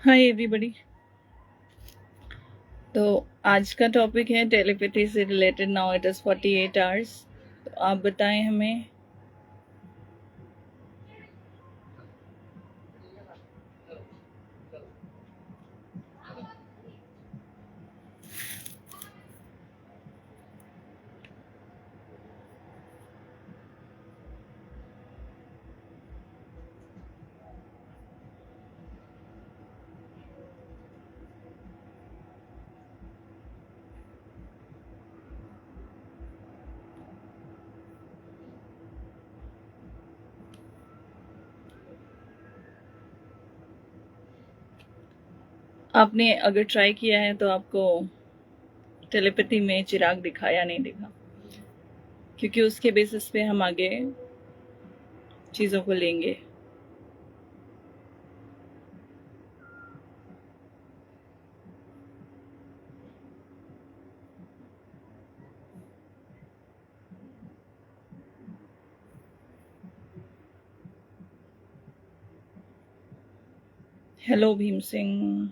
Hi everybody. तो आज का टॉपिक है टेलीपैथी से related. Now it is 48 hours. तो आप बताएं हमें आपने अगर ट्राई किया है तो आपको टेलीपैथी में चिराग दिखा या नहीं दिखा, क्योंकि उसके बेसिस पे हम आगे चीज़ों को लेंगे। हेलो भीम सिंह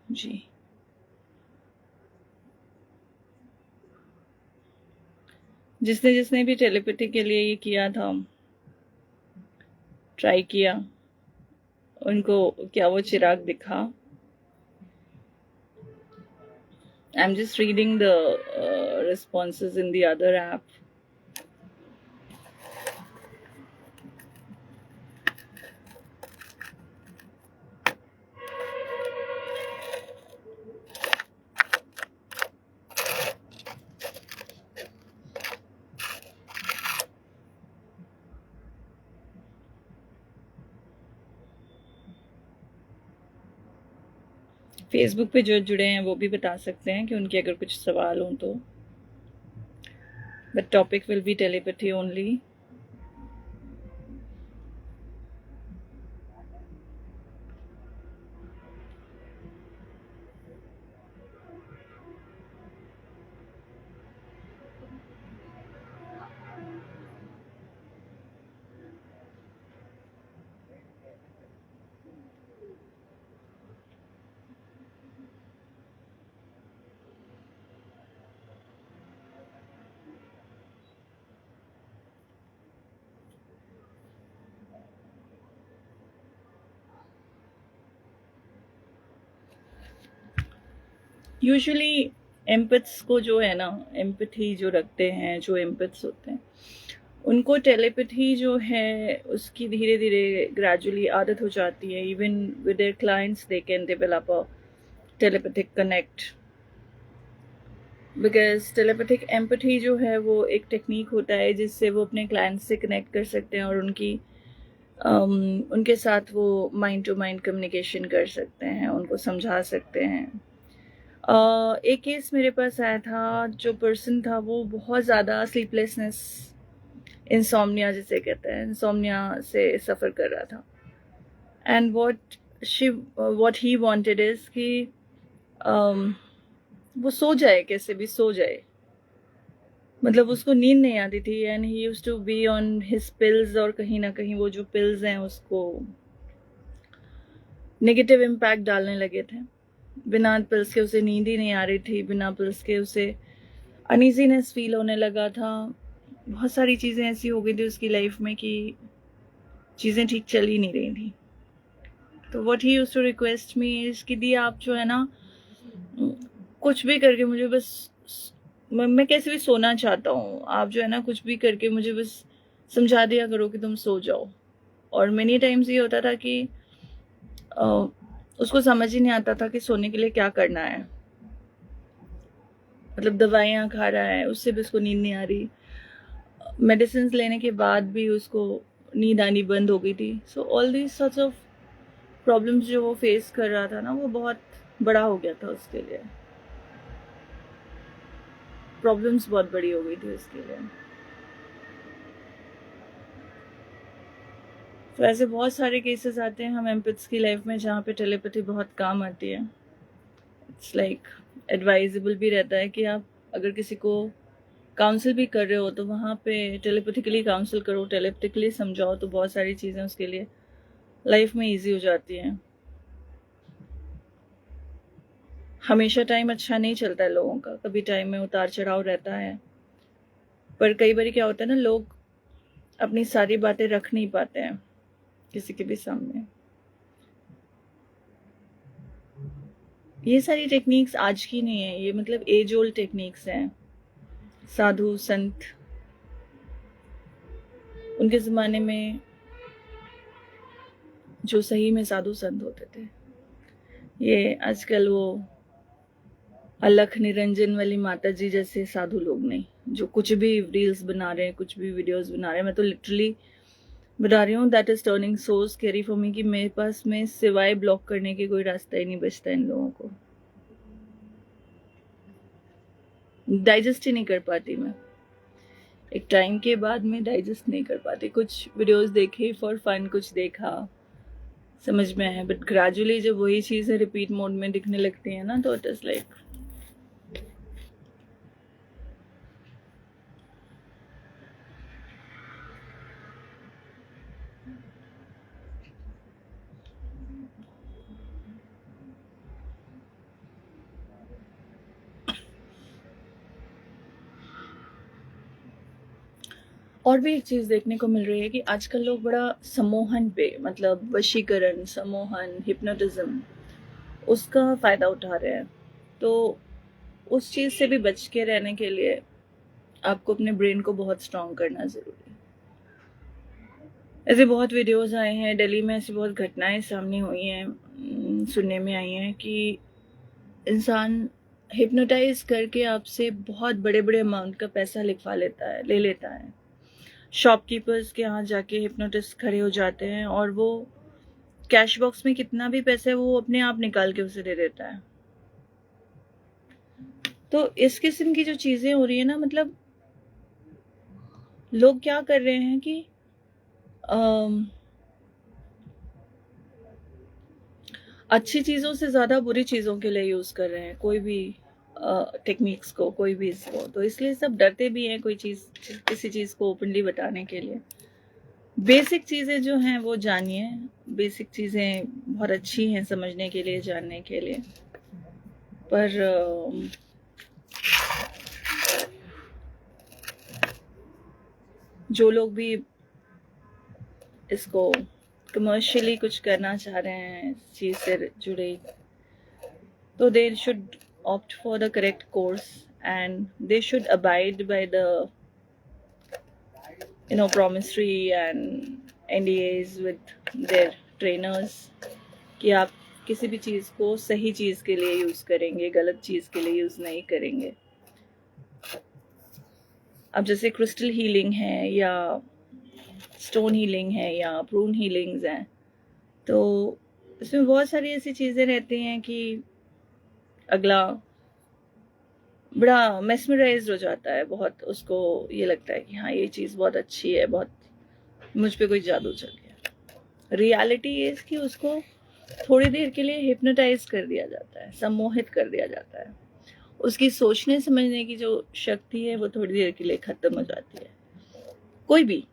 जी। जिसने जिसने भी टेलीपैथी के लिए ये किया था, ट्राई किया, उनको क्या वो चिराग दिखा? I'm just reading the responses in the other app. Facebook पे जो जुड़े हैं वो भी बता सकते हैं कि उनके अगर कुछ सवाल हों तो। But topic will be telepathy only. Usually empaths को जो है ना, एम्पथी जो रखते हैं, जो एम्पथ्स होते हैं, उनको टेलीपैथी जो है उसकी धीरे धीरे ग्रेजुअली आदत हो जाती है। Even with their clients they can develop a telepathic connect, because telepathic empathy जो है वो एक टेक्निक होता है जिससे वो अपने क्लाइंट्स से कनेक्ट कर सकते हैं और उनके साथ वो माइंड टू माइंड कम्युनिकेशन कर सकते हैं, उनको समझा सकते हैं। एक केस मेरे पास आया था, जो पर्सन था वो बहुत ज़्यादा स्लीपलेसनेस, इंसोम्निया जिसे कहते हैं, इंसोम्निया से सफ़र कर रहा था। And what he wanted is कि वो सो जाए, कैसे भी सो जाए, मतलब उसको नींद नहीं आती थी। And he used to be on his pills, और कहीं ना कहीं वो जो पिल्स हैं उसको नेगेटिव इम्पैक्ट डालने लगे थे। बिना पिल्स के उसे नींद ही नहीं आ रही थी, बिना पिल्स के उसे अनईजीनेस फील होने लगा था। बहुत सारी चीज़ें ऐसी हो गई थी उसकी लाइफ में कि चीज़ें ठीक चल ही नहीं रही थी। तो what he used to request me is कि दी आप जो है ना, कुछ भी करके मुझे बस, मैं कैसे भी सोना चाहता हूँ, आप जो है ना कुछ भी करके मुझे बस समझा दिया करो कि तुम सो जाओ। और मेनी टाइम्स ये होता था कि उसको समझ ही नहीं आता था कि सोने के लिए क्या करना है। मतलब दवाइयाँ खा रहा है, उससे भी उसको नींद नहीं आ रही, मेडिसिन लेने के बाद भी उसको नींद आनी बंद हो गई थी। So all these sorts of problems जो वो फेस कर रहा था ना, वो बहुत बड़ा हो गया था उसके लिए। प्रॉब्लम्स बहुत बड़ी हो गई थी उसके लिए। तो ऐसे बहुत सारे केसेस आते हैं हम एम्पथ्स की लाइफ में जहाँ पे टेलीपैथी बहुत काम आती है। इट्स लाइक एडवाइजेबल भी रहता है कि आप अगर किसी को काउंसिल भी कर रहे हो तो वहाँ पे टेलीपैथिकली काउंसिल करो, टेलीपैथिकली समझाओ, तो बहुत सारी चीज़ें उसके लिए लाइफ में ईजी हो जाती हैं। हमेशा टाइम अच्छा नहीं चलता है लोगों का, कभी टाइम में उतार चढ़ाव रहता है। पर कई बार क्या होता है ना, लोग अपनी सारी बातें रख नहीं पाते हैं किसी के भी सामने। ये सारी टेक्निक्स आज की नहीं है, ये मतलब एज ओल्ड टेक्निक्स हैं। साधु संत, उनके ज़माने में जो सही में साधु संत होते थे, ये आजकल वो अलख निरंजन वाली माता जी जैसे साधु लोग नहीं, जो कुछ भी रील्स बना रहे हैं, कुछ भी वीडियोस बना रहे हैं। मैं तो लिटरली बता रही हूँ, that is turning so scary for me कि मेरे पास में सिवाय ब्लॉक करने के कोई रास्ता ही नहीं बचता इन लोगों को। डाइजेस्ट ही नहीं कर पाती मैं, एक टाइम के बाद में डाइजेस्ट नहीं कर पाती। कुछ वीडियोस देखे फॉर फन, कुछ देखा, समझ में आया, बट ग्रेजुअली जब वही चीज़ें रिपीट मोड में दिखने लगती है ना, तो इट इज लाइक और भी एक चीज़ देखने को मिल रही है कि आजकल लोग बड़ा सम्मोहन पे, मतलब वशीकरण, सम्मोहन, हिप्नोटिज्म, उसका फ़ायदा उठा रहे हैं। तो उस चीज़ से भी बच के रहने के लिए आपको अपने ब्रेन को बहुत स्ट्रॉन्ग करना ज़रूरी है। ऐसे बहुत वीडियोस आए हैं, दिल्ली में ऐसी बहुत घटनाएं सामने हुई हैं, सुनने में आई हैं कि इंसान हिप्नोटाइज करके आपसे बहुत बड़े बड़े अमाउंट का पैसा लिखवा लेता है, ले लेता है। शॉपकीपर्स के यहाँ जाके हिप्नोटिस्ट खड़े हो जाते हैं और वो कैश बॉक्स में कितना भी पैसा है वो अपने आप निकाल के उसे दे देता है। तो इस किस्म की जो चीज़ें हो रही है ना, मतलब लोग क्या कर रहे हैं कि अच्छी चीज़ों से ज़्यादा बुरी चीज़ों के लिए यूज़ कर रहे हैं कोई भी टेक्निक्स को, कोई भी इसको। तो इसलिए सब डरते भी हैं कोई चीज़, किसी चीज़ को ओपनली बताने के लिए। बेसिक चीज़ें जो हैं वो जानिए, बेसिक चीज़ें बहुत अच्छी हैं समझने के लिए, जानने के लिए। पर जो लोग भी इसको कमर्शियली कुछ करना चाह रहे हैं इस चीज़ से जुड़े, तो they should opt for the correct course and they should abide by the promissory and NDAs with their trainers कि आप किसी भी चीज़ को सही चीज़ के लिए यूज़ करेंगे, गलत चीज़ के लिए यूज़ नहीं करेंगे। अब जैसे क्रिस्टल हीलिंग है या स्टोन हीलिंग है या प्रून हीलिंग्स हैं, तो इसमें बहुत सारी ऐसी चीज़ें रहती हैं कि अगला बड़ा मेस्मराइज हो जाता है, बहुत उसको ये लगता है कि हाँ ये चीज़ बहुत अच्छी है, बहुत मुझ पे कोई जादू चल गया। रियलिटी ये कि उसको थोड़ी देर के लिए हिप्नोटाइज कर दिया जाता है, सम्मोहित कर दिया जाता है। उसकी सोचने समझने की जो शक्ति है वो थोड़ी देर के लिए ख़त्म हो जाती है। कोई भी,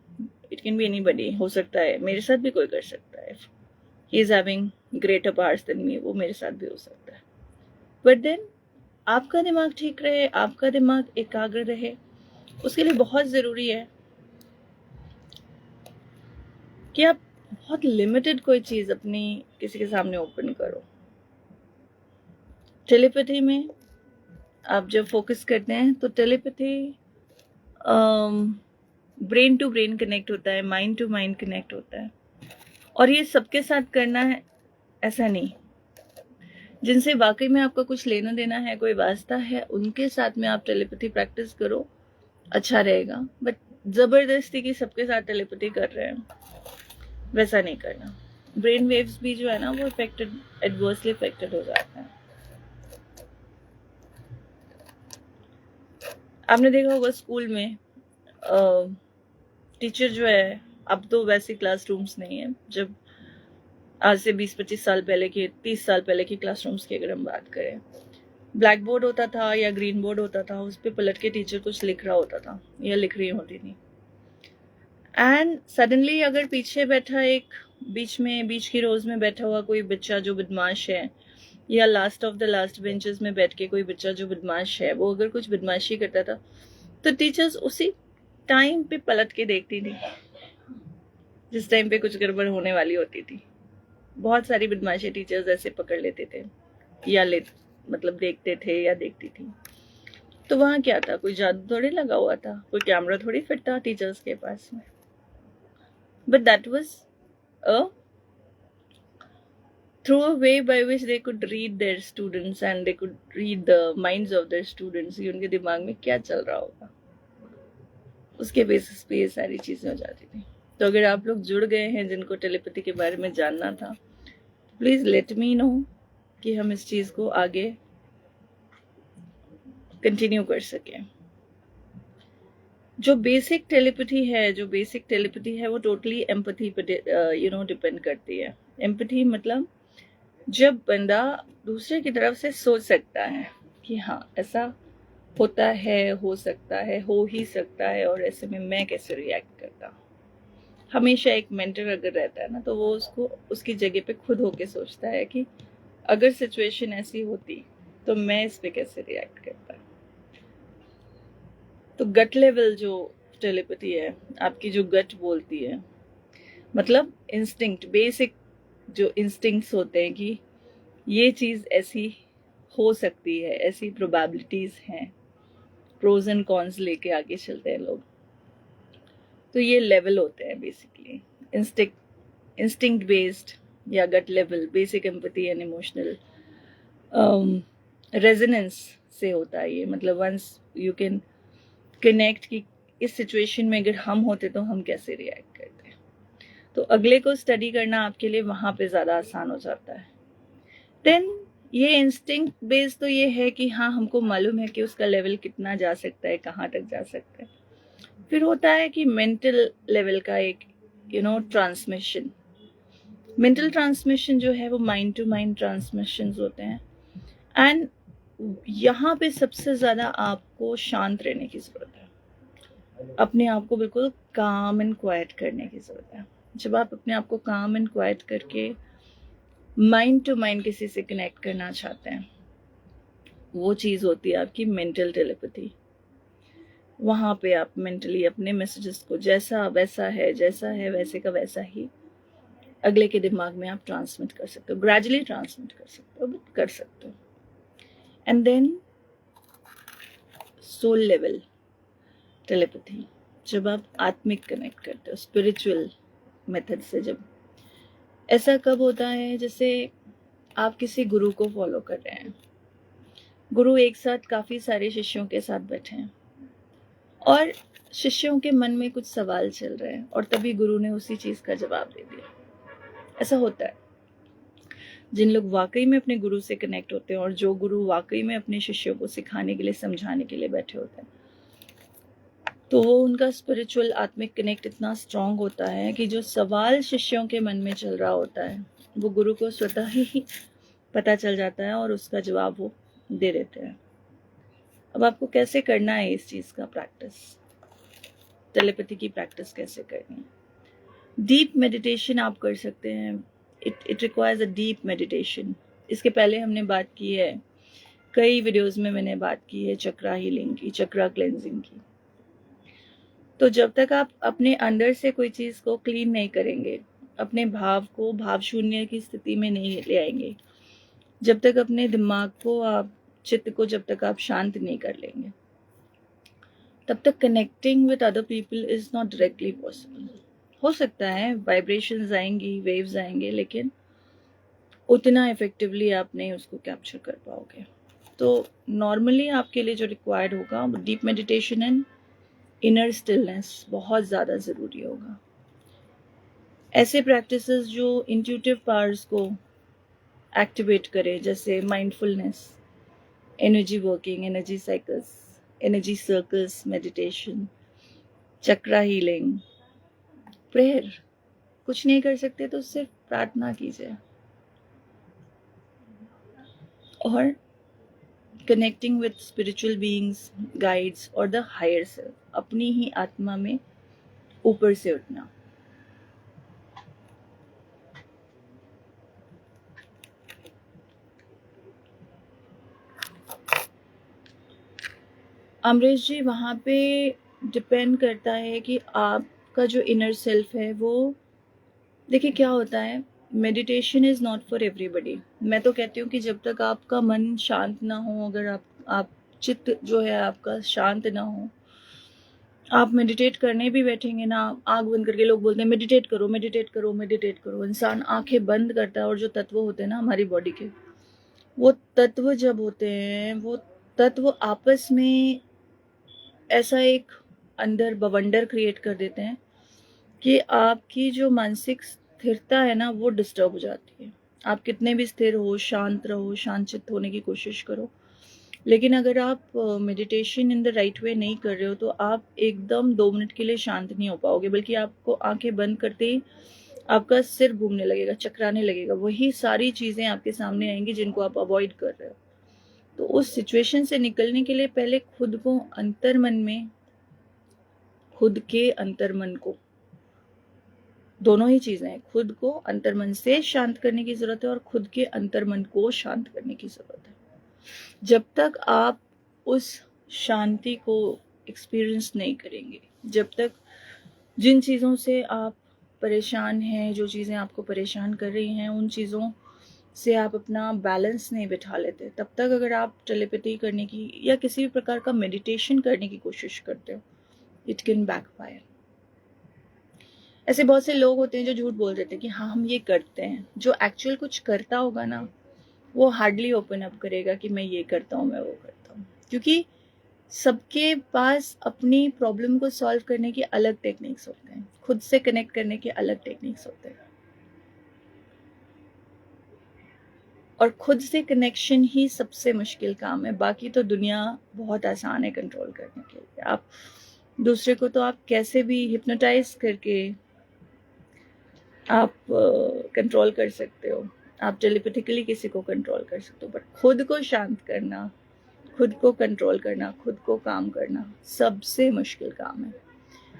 इट कैन बी एनीबडी, हो सकता है मेरे साथ भी कोई कर सकता है। He is having greater powers than me, वो मेरे साथ भी हो सकता है। बट देन आपका दिमाग ठीक रहे, आपका दिमाग एकाग्र रहे, उसके लिए बहुत ज़रूरी है कि आप बहुत लिमिटेड कोई चीज़ अपनी किसी के सामने ओपन करो। टेलीपैथी में आप जब फोकस करते हैं तो telepathy brain to brain connect होता है, माइंड टू माइंड कनेक्ट होता है। और ये सबके साथ करना है ऐसा नहीं, जिनसे वाकई में आपका कुछ लेना देना है, कोई वास्ता है, उनके साथ में आप टेलीपैथी प्रैक्टिस करो, अच्छा रहेगा। बट ज़बरदस्ती की सबके साथ टेलीपैथी कर रहे हैं, वैसा नहीं करना। ब्रेन वेव्स भी जो है ना वो एडवर्सली इफेक्टेड हो जाते हैं। आपने देखा होगा स्कूल में टीचर जो है, अब तो वैसे क्लासरूम्स नहीं है, जब आज से 20-25 साल पहले की, 30 साल पहले की क्लासरूम्स की अगर हम बात करें, ब्लैक बोर्ड होता था या ग्रीन बोर्ड होता था, उस पर पलट के टीचर कुछ लिख रहा होता था या लिख रही होती थी। एंड सडनली अगर पीछे बैठा एक बीच की रोज में बैठा हुआ कोई बच्चा जो बदमाश है या last of the last benches में बैठ के कोई बच्चा जो बदमाश है वो अगर कुछ बदमाशी करता था तो टीचर्स उसी टाइम पे पलट के देखती थी जिस टाइम पे कुछ गड़बड़ होने वाली होती थी। बहुत सारी बदमाशी टीचर्स ऐसे पकड़ लेते थे या मतलब देखते थे या देखती थी। तो वहाँ क्या था, कोई जादू थोड़ी लगा हुआ था, कोई कैमरा थोड़ी फिट था टीचर्स के पास में। But that was a through a way by which they could read their students and they could read the minds of their students कि उनके दिमाग में क्या चल रहा होगा, उसके बेसिस पे ये सारी चीजें हो जाती थी। तो अगर आप लोग जुड़ गए हैं जिनको टेलीपैथी के बारे में जानना था, प्लीज लेट मी नो कि हम इस चीज को आगे कंटिन्यू कर सकें। जो बेसिक टेलीपैथी है वो टोटली एम्पैथी पे डिपेंड करती है। एम्पैथी मतलब जब बंदा दूसरे की तरफ से सोच सकता है कि हाँ ऐसा होता है, हो सकता है, हो ही सकता है, और ऐसे में मैं कैसे रिएक्ट करता। हमेशा एक मेंटर अगर रहता है ना तो वो उसको उसकी जगह पे खुद होके सोचता है कि अगर सिचुएशन ऐसी होती तो मैं इस पे कैसे रिएक्ट करता। तो गट लेवल जो टेलीपैथी है, आपकी जो गट बोलती है, मतलब इंस्टिंक्ट, बेसिक जो इंस्टिंक्ट्स होते हैं कि ये चीज ऐसी हो सकती है, ऐसी प्रोबेबिलिटीज हैं, प्रोज एंड कॉन्स लेके आगे चलते हैं लोग। तो ये लेवल होते हैं बेसिकली इंस्टिंक्ट बेस्ड या gut level, basic empathy and emotional resonance से होता है ये। मतलब वंस यू कैन कनेक्ट कि इस सिचुएशन में अगर हम होते तो हम कैसे रिएक्ट करते। तो अगले को स्टडी करना आपके लिए वहां पे ज्यादा आसान हो जाता है। देन ये इंस्टिंक्ट बेस्ड तो ये है कि हाँ हमको मालूम है कि उसका लेवल कितना जा सकता है, कहाँ तक जा सकता है। फिर होता है कि मेंटल लेवल का एक ट्रांसमिशन। मेंटल ट्रांसमिशन जो है वो माइंड टू माइंड ट्रांसमिशन होते हैं। एंड यहाँ पे सबसे ज्यादा आपको शांत रहने की जरूरत है, अपने आप को बिल्कुल काम एंड क्वाइट करने की जरूरत है। जब आप अपने आप को काम एंड क्वाइट करके माइंड टू माइंड किसी से कनेक्ट करना चाहते हैं, वो चीज होती है आपकी मेंटल टेलीपैथी। वहां पे आप मेंटली अपने मैसेजेस को जैसा है वैसे का वैसा ही अगले के दिमाग में आप ट्रांसमिट कर सकते हो, ग्रेजुअली ट्रांसमिट कर सकते हो, बट कर सकते हो। And then soul level telepathy, जब आप आत्मिक कनेक्ट करते हो स्पिरिचुअल मेथड से। जब ऐसा कब होता है, जैसे आप किसी गुरु को फॉलो कर रहे हैं, गुरु एक साथ काफी सारे शिष्यों के साथ बैठे हैं और शिष्यों के मन में कुछ सवाल चल रहे हैं और तभी गुरु ने उसी चीज का जवाब दे दिया। ऐसा होता है। जिन लोग वाकई में अपने गुरु से कनेक्ट होते हैं और जो गुरु वाकई में अपने शिष्यों को सिखाने के लिए, समझाने के लिए बैठे होते हैं, तो वो उनका स्पिरिचुअल आत्मिक कनेक्ट इतना स्ट्रांग होता है कि जो सवाल शिष्यों के मन में चल रहा होता है वो गुरु को स्वतः ही पता चल जाता है और उसका जवाब वो दे देते हैं। अब आपको कैसे करना है इस चीज का प्रैक्टिस, टेलीपैथी की प्रैक्टिस कैसे करनी है। डीप मेडिटेशन आप कर सकते हैं। It requires a deep meditation. इसके पहले हमने बात की है, कई वीडियोस में मैंने बात की है चक्रा हीलिंग की, चक्रा क्लेंजिंग की। तो जब तक आप अपने अंदर से कोई चीज को क्लीन नहीं करेंगे, अपने भाव को भाव शून्य की स्थिति में नहीं ले आएंगे, जब तक अपने दिमाग को आप, चित्त को जब तक आप शांत नहीं कर लेंगे, तब तक connecting with other people is not directly possible. हो सकता है वाइब्रेशंस आएंगी, वेव्स आएंगे, लेकिन उतना इफेक्टिवली आप नहीं उसको कैप्चर कर पाओगे। तो नॉर्मली आपके लिए जो रिक्वायर्ड होगा वो deep meditation and inner stillness बहुत ज़्यादा ज़रूरी होगा। ऐसे प्रैक्टिसेस जो इंट्यूटिव पावर्स को एक्टिवेट करे, जैसे mindfulness, energy working, energy cycles, energy circles meditation, chakra healing, prayer. कुछ नहीं कर सकते तो सिर्फ प्रार्थना कीजिए और connecting with spiritual beings, guides और द हायर सेल्फ, अपनी ही आत्मा में ऊपर से उठना। अमरीश जी, वहाँ पे डिपेंड करता है कि आपका जो इनर सेल्फ है वो, देखिए क्या होता है, meditation is not for everybody. मैं तो कहती हूँ कि जब तक आपका मन शांत ना हो, अगर आप चित्त जो है आपका शांत ना हो, आप मेडिटेट करने भी बैठेंगे ना, आँख बंद करके लोग बोलते हैं मेडिटेट करो मेडिटेट करो मेडिटेट करो, इंसान आंखें बंद करता है और जो तत्व होते हैं ना हमारी बॉडी के, वो तत्व जब होते हैं, वो तत्व आपस में ऐसा एक अंदर बवंडर क्रिएट कर देते हैं कि आपकी जो मानसिक स्थिरता है ना वो डिस्टर्ब हो जाती है। आप कितने भी स्थिर हो, शांत रहो, शांत चित्त होने की कोशिश करो, लेकिन अगर आप meditation in the right way नहीं कर रहे हो तो आप एकदम 2 मिनट के लिए शांत नहीं हो पाओगे, बल्कि आपको आंखें बंद करते ही आपका सिर घूमने लगेगा, चकराने लगेगा, वही सारी चीज़ें आपके सामने आएंगी जिनको आप अवॉइड कर रहे हो। तो उस सिचुएशन से निकलने के लिए पहले खुद को अंतर्मन में, खुद के अंतर्मन को, दोनों ही चीज़ें हैं, खुद को अंतर्मन से शांत करने की ज़रूरत है और खुद के अंतर्मन को शांत करने की ज़रूरत है। जब तक आप उस शांति को एक्सपीरियंस नहीं करेंगे, जब तक जिन चीज़ों से आप परेशान हैं, जो चीज़ें आपको परेशान कर रही हैं, उन चीज़ों से आप अपना बैलेंस नहीं बिठा लेते, तब तक अगर आप टेलीपैथी करने की या किसी भी प्रकार का मेडिटेशन करने की कोशिश करते हो, इट कैन बैकफायर। ऐसे बहुत से लोग होते हैं जो झूठ बोल देते हैं कि हाँ हम ये करते हैं, जो एक्चुअल कुछ करता होगा ना वो हार्डली ओपन अप करेगा कि मैं ये करता हूँ, मैं वो करता हूँ, क्योंकि सबके पास अपनी प्रॉब्लम को सॉल्व करने के अलग टेक्निक्स होते हैं, खुद से कनेक्ट करने के अलग टेक्निक्स होते हैं, और खुद से कनेक्शन ही सबसे मुश्किल काम है। बाकी तो दुनिया बहुत आसान है कंट्रोल करने के लिए। आप दूसरे को तो आप कैसे भी हिप्नोटाइज करके आप कंट्रोल कर सकते हो, आप टेलीपैथिकली किसी को कंट्रोल कर सकते हो, बट खुद को शांत करना, खुद को कंट्रोल करना, खुद को काम करना सबसे मुश्किल काम है।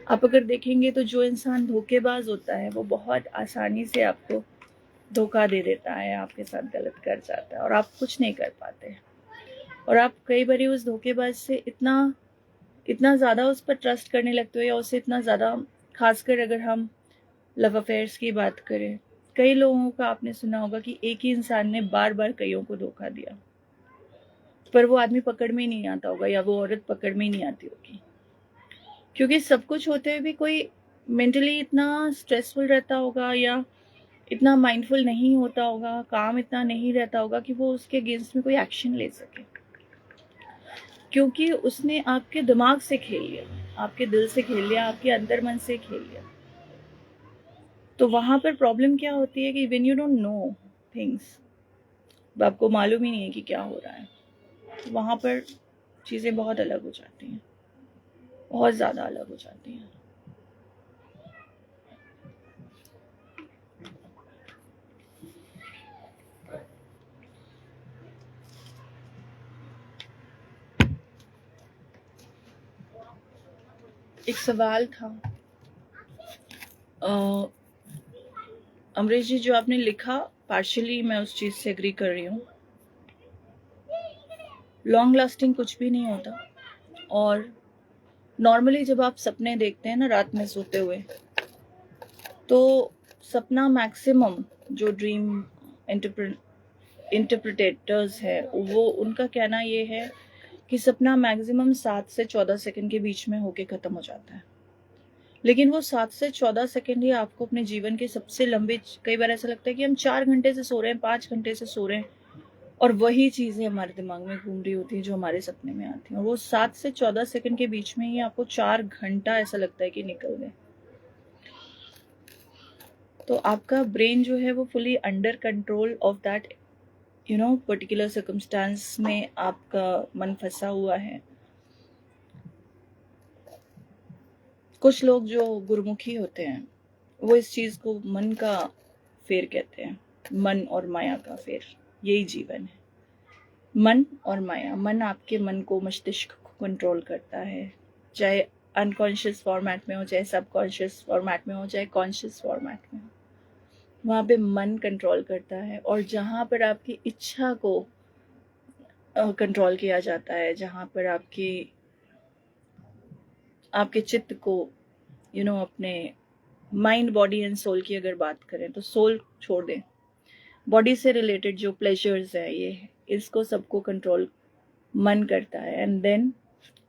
आप अगर देखेंगे तो जो इंसान धोखेबाज होता है वो बहुत आसानी से आपको धोखा दे देता है, आपके साथ गलत कर जाता है और आप कुछ नहीं कर पाते, और आप कई बार उस धोखेबाज से इतना इतना ज़्यादा उस पर ट्रस्ट करने लगते हो, या उससे इतना ज़्यादा, खासकर अगर हम लव अफेयर्स की बात करें, कई लोगों का आपने सुना होगा कि एक ही इंसान ने बार बार कईयों को धोखा दिया, पर वो आदमी पकड़ में ही नहीं आता होगा या वो औरत पकड़ में ही नहीं आती होगी, क्योंकि सब कुछ होते हुए भी कोई मेंटली इतना स्ट्रेसफुल रहता होगा या इतना माइंडफुल नहीं होता होगा, काम इतना नहीं रहता होगा कि वो उसके अगेंस्ट में कोई एक्शन ले सके, क्योंकि उसने आपके दिमाग से खेल लिया, आपके दिल से खेल लिया, आपके अंतर्मन से खेल लिया। तो वहां पर प्रॉब्लम क्या होती है कि when you don't know things, आपको मालूम ही नहीं है कि क्या हो रहा है, तो वहां पर चीज़ें बहुत अलग हो जाती हैं, बहुत ज़्यादा अलग हो जाती हैं। एक सवाल था अमरीश जी, जो आपने लिखा पार्शियली मैं उस चीज़ से एग्री कर रही हूँ। लॉन्ग लास्टिंग कुछ भी नहीं होता, और नॉर्मली जब आप सपने देखते हैं ना रात में सोते हुए, तो सपना मैक्सिमम जो ड्रीम इंटरप्रिटेटर्स है वो उनका कहना ये है कि सपना मैक्सिमम 7 से 14 सेकंड के बीच में होके खत्म हो जाता है, लेकिन वो 7 से 14 सेकंड ही आपको अपने जीवन के सबसे लंबे, कई बार ऐसा लगता है कि हम 4 घंटे से सो रहे हैं, 5 घंटे से सो रहे हैं, और वही चीज़ें हमारे दिमाग में घूम रही होती हैं जो हमारे सपने में आती हैं, और वो 7 से 14 सेकंड के बीच में ही आपको 4 घंटा ऐसा लगता है कि निकल गए। तो आपका ब्रेन जो है वो fully under control of that particular circumstance में आपका मन फंसा हुआ है। कुछ लोग जो गुरुमुखी होते हैं वो इस चीज़ को मन का फेर कहते हैं, मन और माया का फेर, यही जीवन है। मन और माया, मन आपके मन को, मस्तिष्क को कंट्रोल करता है, चाहे अनकॉन्शियस फॉर्मेट में हो, चाहे सबकॉन्शियस फॉर्मेट में हो, चाहे कॉन्शियस फॉर्मेट में हो, वहाँ पे मन कंट्रोल करता है। और जहाँ पर आपकी इच्छा को कंट्रोल किया जाता है, जहाँ पर आपकी आपके चित्त को अपने माइंड, बॉडी एंड सोल की अगर बात करें तो सोल छोड़ दें, बॉडी से रिलेटेड जो प्लेजर्स है ये इसको सबको कंट्रोल मन करता है। एंड देन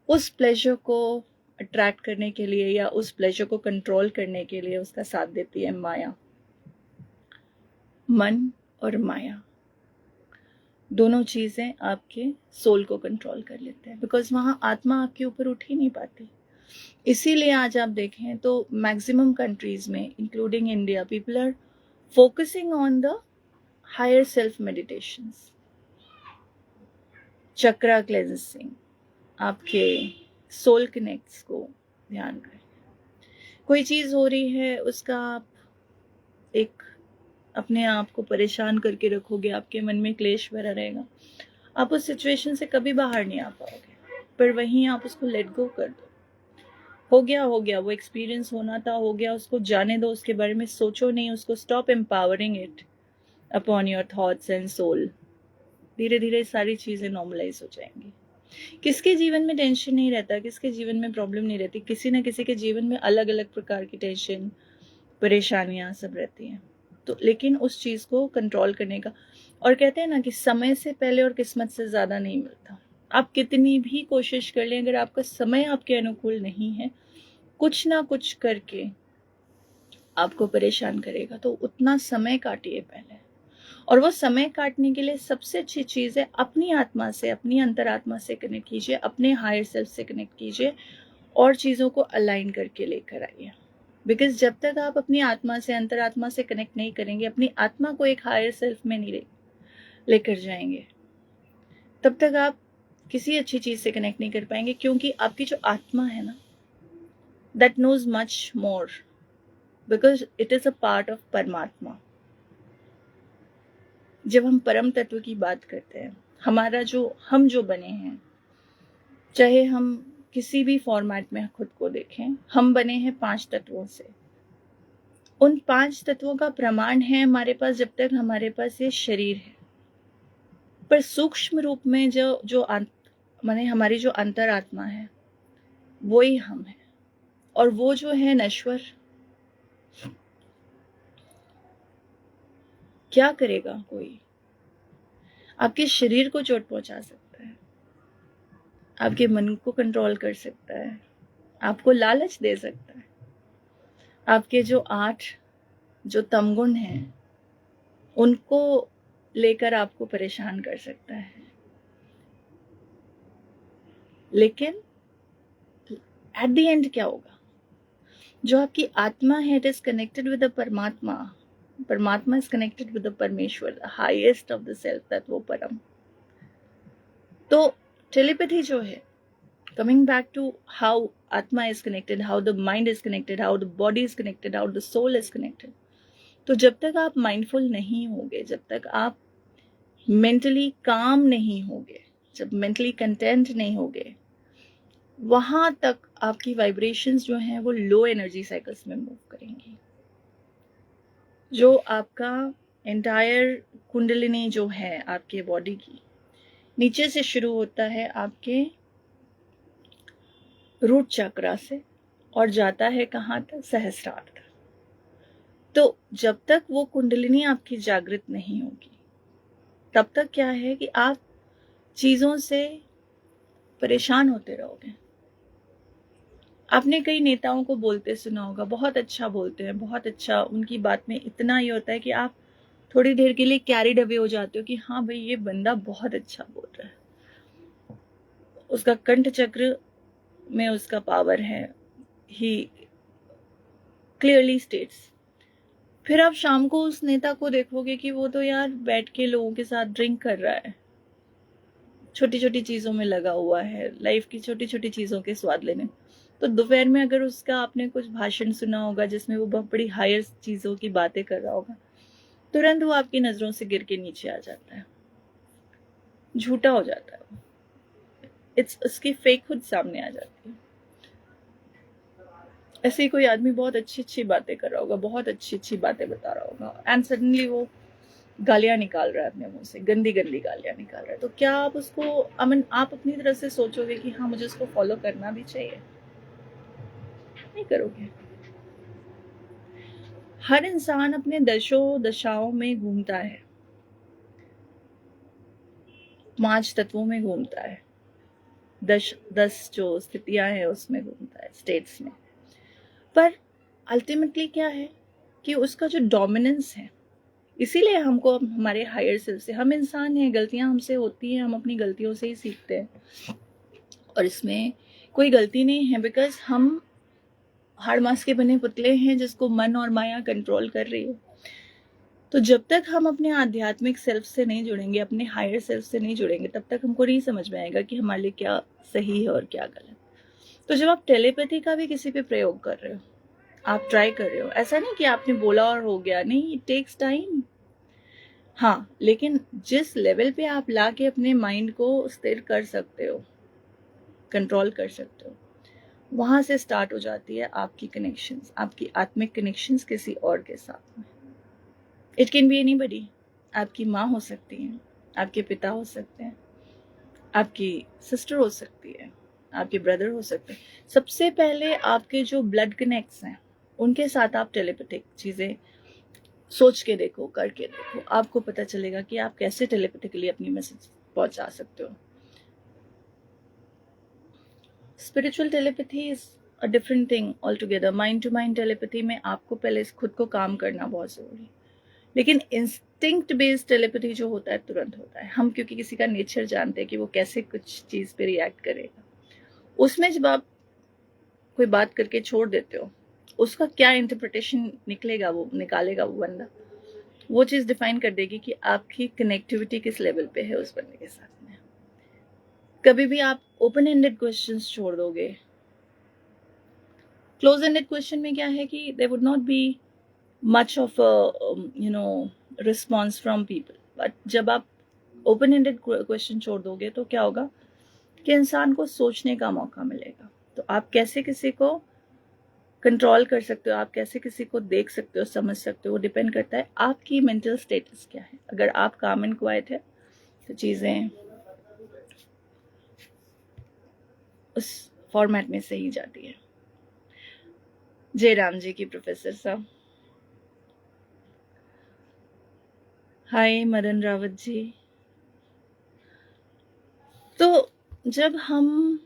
उस प्लेजर को अट्रैक्ट करने के लिए या उस प्लेजर को कंट्रोल करने के लिए उसका साथ देती है माया। मन और माया दोनों चीजें आपके सोल को कंट्रोल कर लेते हैं, बिकॉज वहां आत्मा आपके ऊपर उठ ही नहीं पाती। इसीलिए आज आप देखें तो मैक्सिमम कंट्रीज में including India, people are focusing on the higher self meditations, chakra cleansing, आपके सोल कनेक्ट्स को ध्यान करें। कोई चीज हो रही है उसका आप एक अपने आप को परेशान करके रखोगे, आपके मन में क्लेश भरा रहेगा, आप उस सिचुएशन से कभी बाहर नहीं आ पाओगे। पर वहीं आप उसको लेट गो कर दो, हो गया, वो एक्सपीरियंस होना था, हो गया, उसको जाने दो, उसके बारे में सोचो नहीं, उसको stop empowering it upon your thoughts and soul. धीरे धीरे सारी चीजें नॉर्मलाइज हो जाएंगी। किसके जीवन में टेंशन नहीं रहता, किसके जीवन में प्रॉब्लम नहीं रहती, किसी ना किसी के जीवन में अलग अलग प्रकार की टेंशन, परेशानियां सब रहती हैं। तो लेकिन उस चीज को कंट्रोल करने का, और कहते हैं ना कि समय से पहले और किस्मत से ज्यादा नहीं मिलता। आप कितनी भी कोशिश कर लें, अगर आपका समय आपके अनुकूल नहीं है, कुछ ना कुछ करके आपको परेशान करेगा। तो उतना समय काटिए पहले, और वो समय काटने के लिए सबसे अच्छी चीज है अपनी आत्मा से, अपनी अंतरात्मा से कनेक्ट कीजिए, अपने हायर सेल्फ से कनेक्ट कीजिए और चीजों को अलाइन करके लेकर आइए। बिकॉज जब तक आप अपनी आत्मा से, अंतरात्मा से कनेक्ट नहीं करेंगे, अपनी आत्मा को एक हायर सेल्फ में नहीं लेकर जाएंगे, तब तक आप किसी अच्छी चीज से कनेक्ट नहीं कर पाएंगे। क्योंकि आपकी जो आत्मा है ना, that knows much more, because it is a part of परमात्मा। जब हम परम तत्व की बात करते हैं, हमारा हम जो बने हैं, चाहे हम किसी भी फॉर्मेट में खुद को देखें, हम बने हैं 5 तत्वों से। उन 5 तत्वों का प्रमाण है हमारे पास जब तक हमारे पास ये शरीर है। पर सूक्ष्म रूप में माने हमारी जो अंतरात्मा है वो ही हम है, और वो जो है नश्वर। क्या करेगा कोई? आपके शरीर को चोट पहुंचा सकता है, आपके मन को कंट्रोल कर सकता है, आपको लालच दे सकता है, आपके जो 8 जो तमगुण हैं उनको लेकर आपको परेशान कर सकता है। लेकिन एट द एंड क्या होगा? जो आपकी आत्मा है, it is connected with the परमात्मा, परमात्मा इज कनेक्टेड विद द परमेश्वर, the highest of the self, that वो परम। तो टेलीपैथी जो है, coming back to how atma is connected, how the mind is connected, how the body is connected, how the soul is connected, तो जब तक आप माइंडफुल नहीं होगे, जब तक आप मेंटली काम नहीं होगे, जब मेंटली कंटेंट नहीं होगे, वहां तक आपकी वाइब्रेशंस जो हैं वो लो एनर्जी साइकिल्स में मूव करेंगी। जो आपका एंटायर कुंडलिनी जो है आपके बॉडी की, नीचे से शुरू होता है आपके रूट चक्रा से और जाता है कहाँ तक? सहस्रार तक। तो जब तक वो कुंडलिनी आपकी जागृत नहीं होगी, तब तक क्या है कि आप चीजों से परेशान होते रहोगे। आपने कई नेताओं को बोलते सुना होगा, बहुत अच्छा बोलते हैं, बहुत अच्छा, उनकी बात में इतना ये होता है कि आप थोड़ी देर के लिए कैरिड अवे हो जाते हो कि हाँ भाई ये बंदा बहुत अच्छा बोल रहा है, उसका कंठ चक्र में उसका पावर है, ही क्लियरली स्टेट्स। फिर आप शाम को उस नेता को देखोगे कि वो तो यार बैठ के लोगों के साथ ड्रिंक कर रहा है, छोटी छोटी चीजों में लगा हुआ है, लाइफ की छोटी छोटी चीजों के स्वाद लेने। तो दोपहर में अगर उसका आपने कुछ भाषण सुना होगा जिसमें वो बहुत बड़ी हायर चीजों की बातें कर रहा होगा, तुरंत वो आपकी नजरों से गिर के नीचे आ जाता है, झूठा हो जाता है, उसकी फेक खुद सामने आ जाती है। ऐसे ही कोई आदमी बहुत अच्छी अच्छी बातें कर रहा होगा, बहुत अच्छी अच्छी बातें बता रहा होगा, एंड सडनली वो गालियां निकाल रहा है अपने मुंह से, गंदी गंदी गालियां निकाल रहा है। तो क्या आप उसको आप अपनी तरफ से सोचोगे कि हाँ मुझे उसको फॉलो करना भी चाहिए? नहीं करोगे। हर इंसान अपने दशाओं में घूमता है, 5 तत्वों में घूमता है, 10 जो स्थितियां हैं उसमें घूमता है, स्टेट्स में। पर अल्टीमेटली क्या है कि उसका जो डोमिनेंस है, इसीलिए हमको हमारे हायर सेल्फ से, हम इंसान हैं, गलतियां हमसे होती हैं, हम अपनी गलतियों से ही सीखते हैं और इसमें कोई गलती नहीं है, बिकॉज हम हाड़ मांस के बने पुतले हैं जिसको मन और माया कंट्रोल कर रही है। तो जब तक हम अपने आध्यात्मिक सेल्फ से नहीं जुड़ेंगे, अपने हायर सेल्फ से नहीं जुड़ेंगे, तब तक हमको नहीं समझ में आएगा कि हमारे लिए क्या सही है और क्या गलत। तो जब आप टेलीपैथी का भी किसी पे प्रयोग कर रहे हो, आप ट्राई कर रहे हो, ऐसा नहीं कि आपने बोला और हो गया, नहीं, इट टेक्स टाइम। हाँ, लेकिन जिस लेवल पे आप ला के अपने माइंड को स्थिर कर सकते हो, कंट्रोल कर सकते हो, वहां से स्टार्ट हो जाती है आपकी कनेक्शंस, आपकी आत्मिक कनेक्शंस किसी और के साथ में। It can be anybody. आपकी माँ हो सकती है, आपके पिता हो सकते हैं, आपकी सिस्टर हो सकती है, आपके ब्रदर हो सकते हैं। सबसे पहले आपके जो ब्लड कनेक्ट्स हैं उनके साथ आप टेलीपैथिक चीजें सोच के देखो, करके देखो, आपको पता चलेगा कि आप कैसे टेलीपैथिकली अपनी मैसेज पहुंचा सकते हो। Spiritual telepathy is a different thing all together. Mind to mind telepathy में आपको पहले खुद को काम करना बहुत जरूरी है, लेकिन इंस्टिंक्ट बेस्ड टेलीपैथी जो होता है तुरंत होता है। हम क्योंकि किसी का नेचर जानते हैं कि वो कैसे कुछ चीज पे रिएक्ट करेगा, उसमें जब आप कोई बात करके छोड़ देते हो, उसका क्या इंटरप्रिटेशन निकलेगा, वो निकालेगा वो बंदा, वो चीज डिफाइन कर देगी कि आपकी कनेक्टिविटी किस लेवल पे है उस बंदे के साथ में। कभी भी आप ओपन एंडेड क्वेश्चंस छोड़ दोगे, क्लोज एंडेड क्वेश्चन में क्या है कि there would not be much of response from people. But जब आप ओपन एंडेड क्वेश्चन छोड़ दोगे तो क्या होगा कि इंसान को सोचने का मौका मिलेगा। तो आप कैसे किसी को कंट्रोल कर सकते हो, आप कैसे किसी को देख सकते हो, समझ सकते हो, वो डिपेंड करता है आपकी मेंटल स्टेटस क्या है। अगर आप काम एंड क्वाइट है तो चीजें उस फॉर्मेट में सही जाती है। जय राम जी की प्रोफेसर साहब, हाय मदन रावत जी। तो जब हम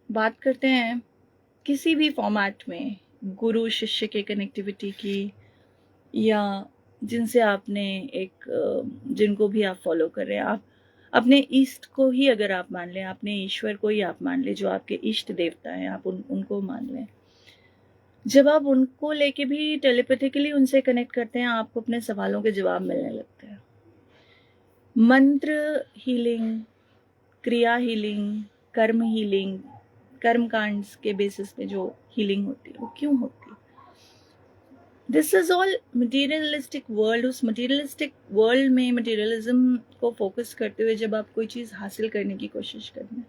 बात करते हैं किसी भी फॉर्मेट में गुरु शिष्य के कनेक्टिविटी की, या जिनसे आपने एक जिनको भी आप फॉलो कर रहे हैं, आप अपने इष्ट को ही अगर आप मान लें, अपने ईश्वर को ही आप मान लें, जो आपके इष्ट देवता हैं आप उनको मान लें। जब आप उनको लेके भी टेलीपैथिकली उनसे कनेक्ट करते हैं, आपको अपने सवालों के जवाब मिलने लगते हैं। मंत्र हीलिंग, क्रिया हीलिंग, कर्म हीलिंग, कर्म कांड के बेसिस पे जो हीलिंग होती है वो क्यों होती है? This is all materialistic world. उस मटीरियलिस्टिक वर्ल्ड में मटीरियलिज्म को फोकस करते हुए जब आप कोई चीज हासिल करने की कोशिश करते हैं,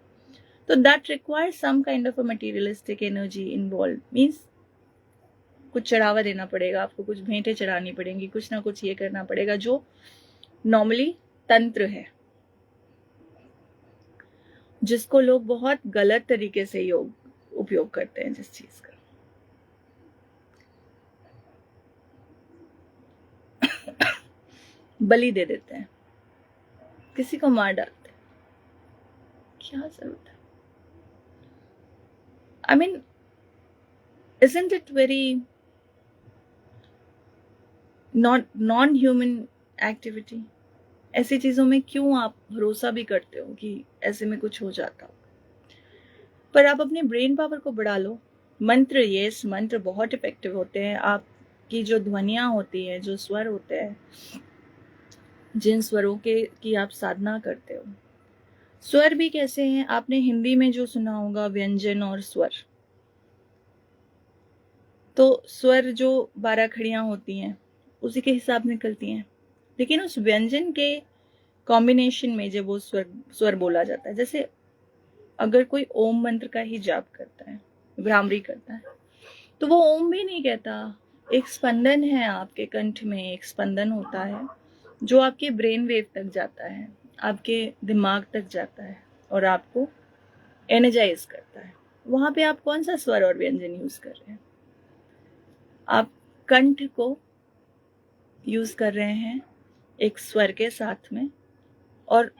तो that requires some kind of a materialistic energy involve. Means कुछ चढ़ावा देना पड़ेगा आपको, कुछ भेंटें चढ़ानी पड़ेंगी, कुछ ना कुछ ये करना पड़ेगा, जो नॉर्मली तंत्र है, जिसको लोग बहुत गलत तरीके से उपयोग करते हैं जिस चीज का। बलि दे देते हैं, किसी को मार डालते हैं, क्या जरूरत है? I mean, isn't it very non human activity? ऐसी चीजों में क्यों आप भरोसा भी करते हो कि ऐसे में कुछ हो जाता हो? पर आप अपने ब्रेन पावर को बढ़ा लो। मंत्र, यस, मंत्र बहुत इफेक्टिव होते हैं। आपकी जो ध्वनियां होती हैं, जो स्वर होते हैं, जिन स्वरों के की आप साधना करते हो, स्वर भी कैसे हैं? आपने हिंदी में जो सुना होगा व्यंजन और स्वर। तो स्वर जो 12 खड़ियां होती हैं उसी के हिसाब निकलती हैं, लेकिन उस व्यंजन के कॉम्बिनेशन में जब वो स्वर बोला जाता है, जैसे अगर कोई ओम मंत्र का ही जाप करता है, भ्रामरी करता है, तो वो ओम भी नहीं कहता। एक स्पंदन है आपके कंठ में, एक स्पंदन होता है जो आपके ब्रेन वेव तक जाता है, आपके दिमाग तक जाता है और आपको एनर्जाइज करता है। वहां पे आप कौन सा स्वर और व्यंजन यूज कर रहे हैं? आप कंठ को यूज कर रहे हैं एक स्वर के साथ में, और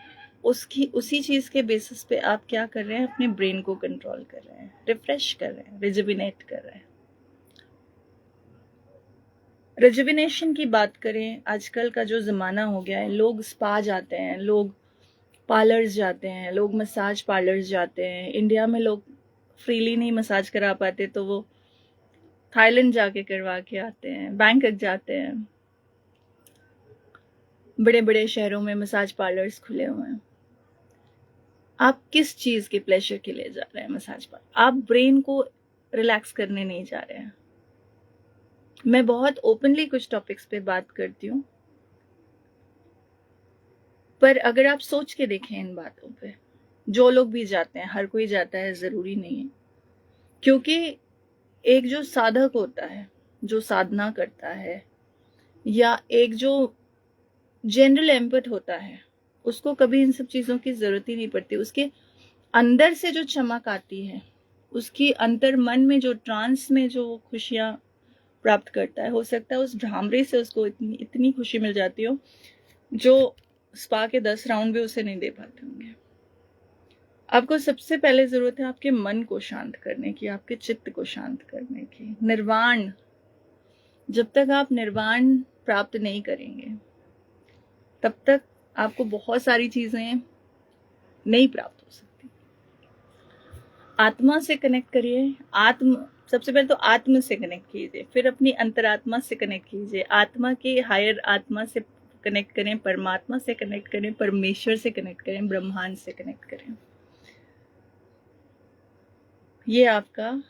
उसी चीज के बेसिस पे आप क्या कर रहे हैं, अपने ब्रेन को कंट्रोल कर रहे हैं, रिफ्रेश कर रहे हैं, रिजुविनेट कर रहे हैं। रिजुविनेशन की बात करें, आजकल का जो ज़माना हो गया है, लोग स्पा जाते हैं, लोग पार्लर्स जाते हैं, लोग मसाज पार्लर्स जाते हैं। इंडिया में लोग फ्रीली नहीं मसाज करा पाते तो वो थाईलैंड जाके करवा के आते हैं, बैंकॉक जाते हैं। बड़े बड़े शहरों में मसाज पार्लर्स खुले हुए हैं। आप किस चीज़ के प्लेजर के लिए जा रहे हैं मसाज पार्लर? आप ब्रेन को रिलैक्स करने नहीं जा रहे हैं। मैं बहुत ओपनली कुछ टॉपिक्स पे बात करती हूँ, पर अगर आप सोच के देखें इन बातों पे, जो लोग भी जाते हैं, हर कोई जाता है ज़रूरी नहीं है, क्योंकि एक जो साधक होता है, जो साधना करता है, या एक जो जनरल एम्पथ होता है, उसको कभी इन सब चीज़ों की ज़रूरत ही नहीं पड़ती। उसके अंदर से जो चमक आती है, उसकी अंतर मन में जो ट्रांस में जो खुशियाँ प्राप्त करता है, हो सकता है उस भ्रामरी से उसको इतनी खुशी मिल जाती हो जो स्पा के 10 राउंड भी उसे नहीं दे पाते होंगे। आपको सबसे पहले जरूरत है आपके मन को शांत करने की, आपके चित्त को शांत करने की। निर्वाण, जब तक आप निर्वाण प्राप्त नहीं करेंगे तब तक आपको बहुत सारी चीजें नहीं प्राप्त हो सकती। आत्मा से कनेक्ट करिए। सबसे पहले तो आत्म से कनेक्ट कीजिए, फिर अपनी अंतरात्मा से कनेक्ट कीजिए। आत्मा के हायर आत्मा से कनेक्ट करें, परमात्मा से कनेक्ट करें, परमेश्वर से कनेक्ट करें, ब्रह्मांड से कनेक्ट करें। ये आपका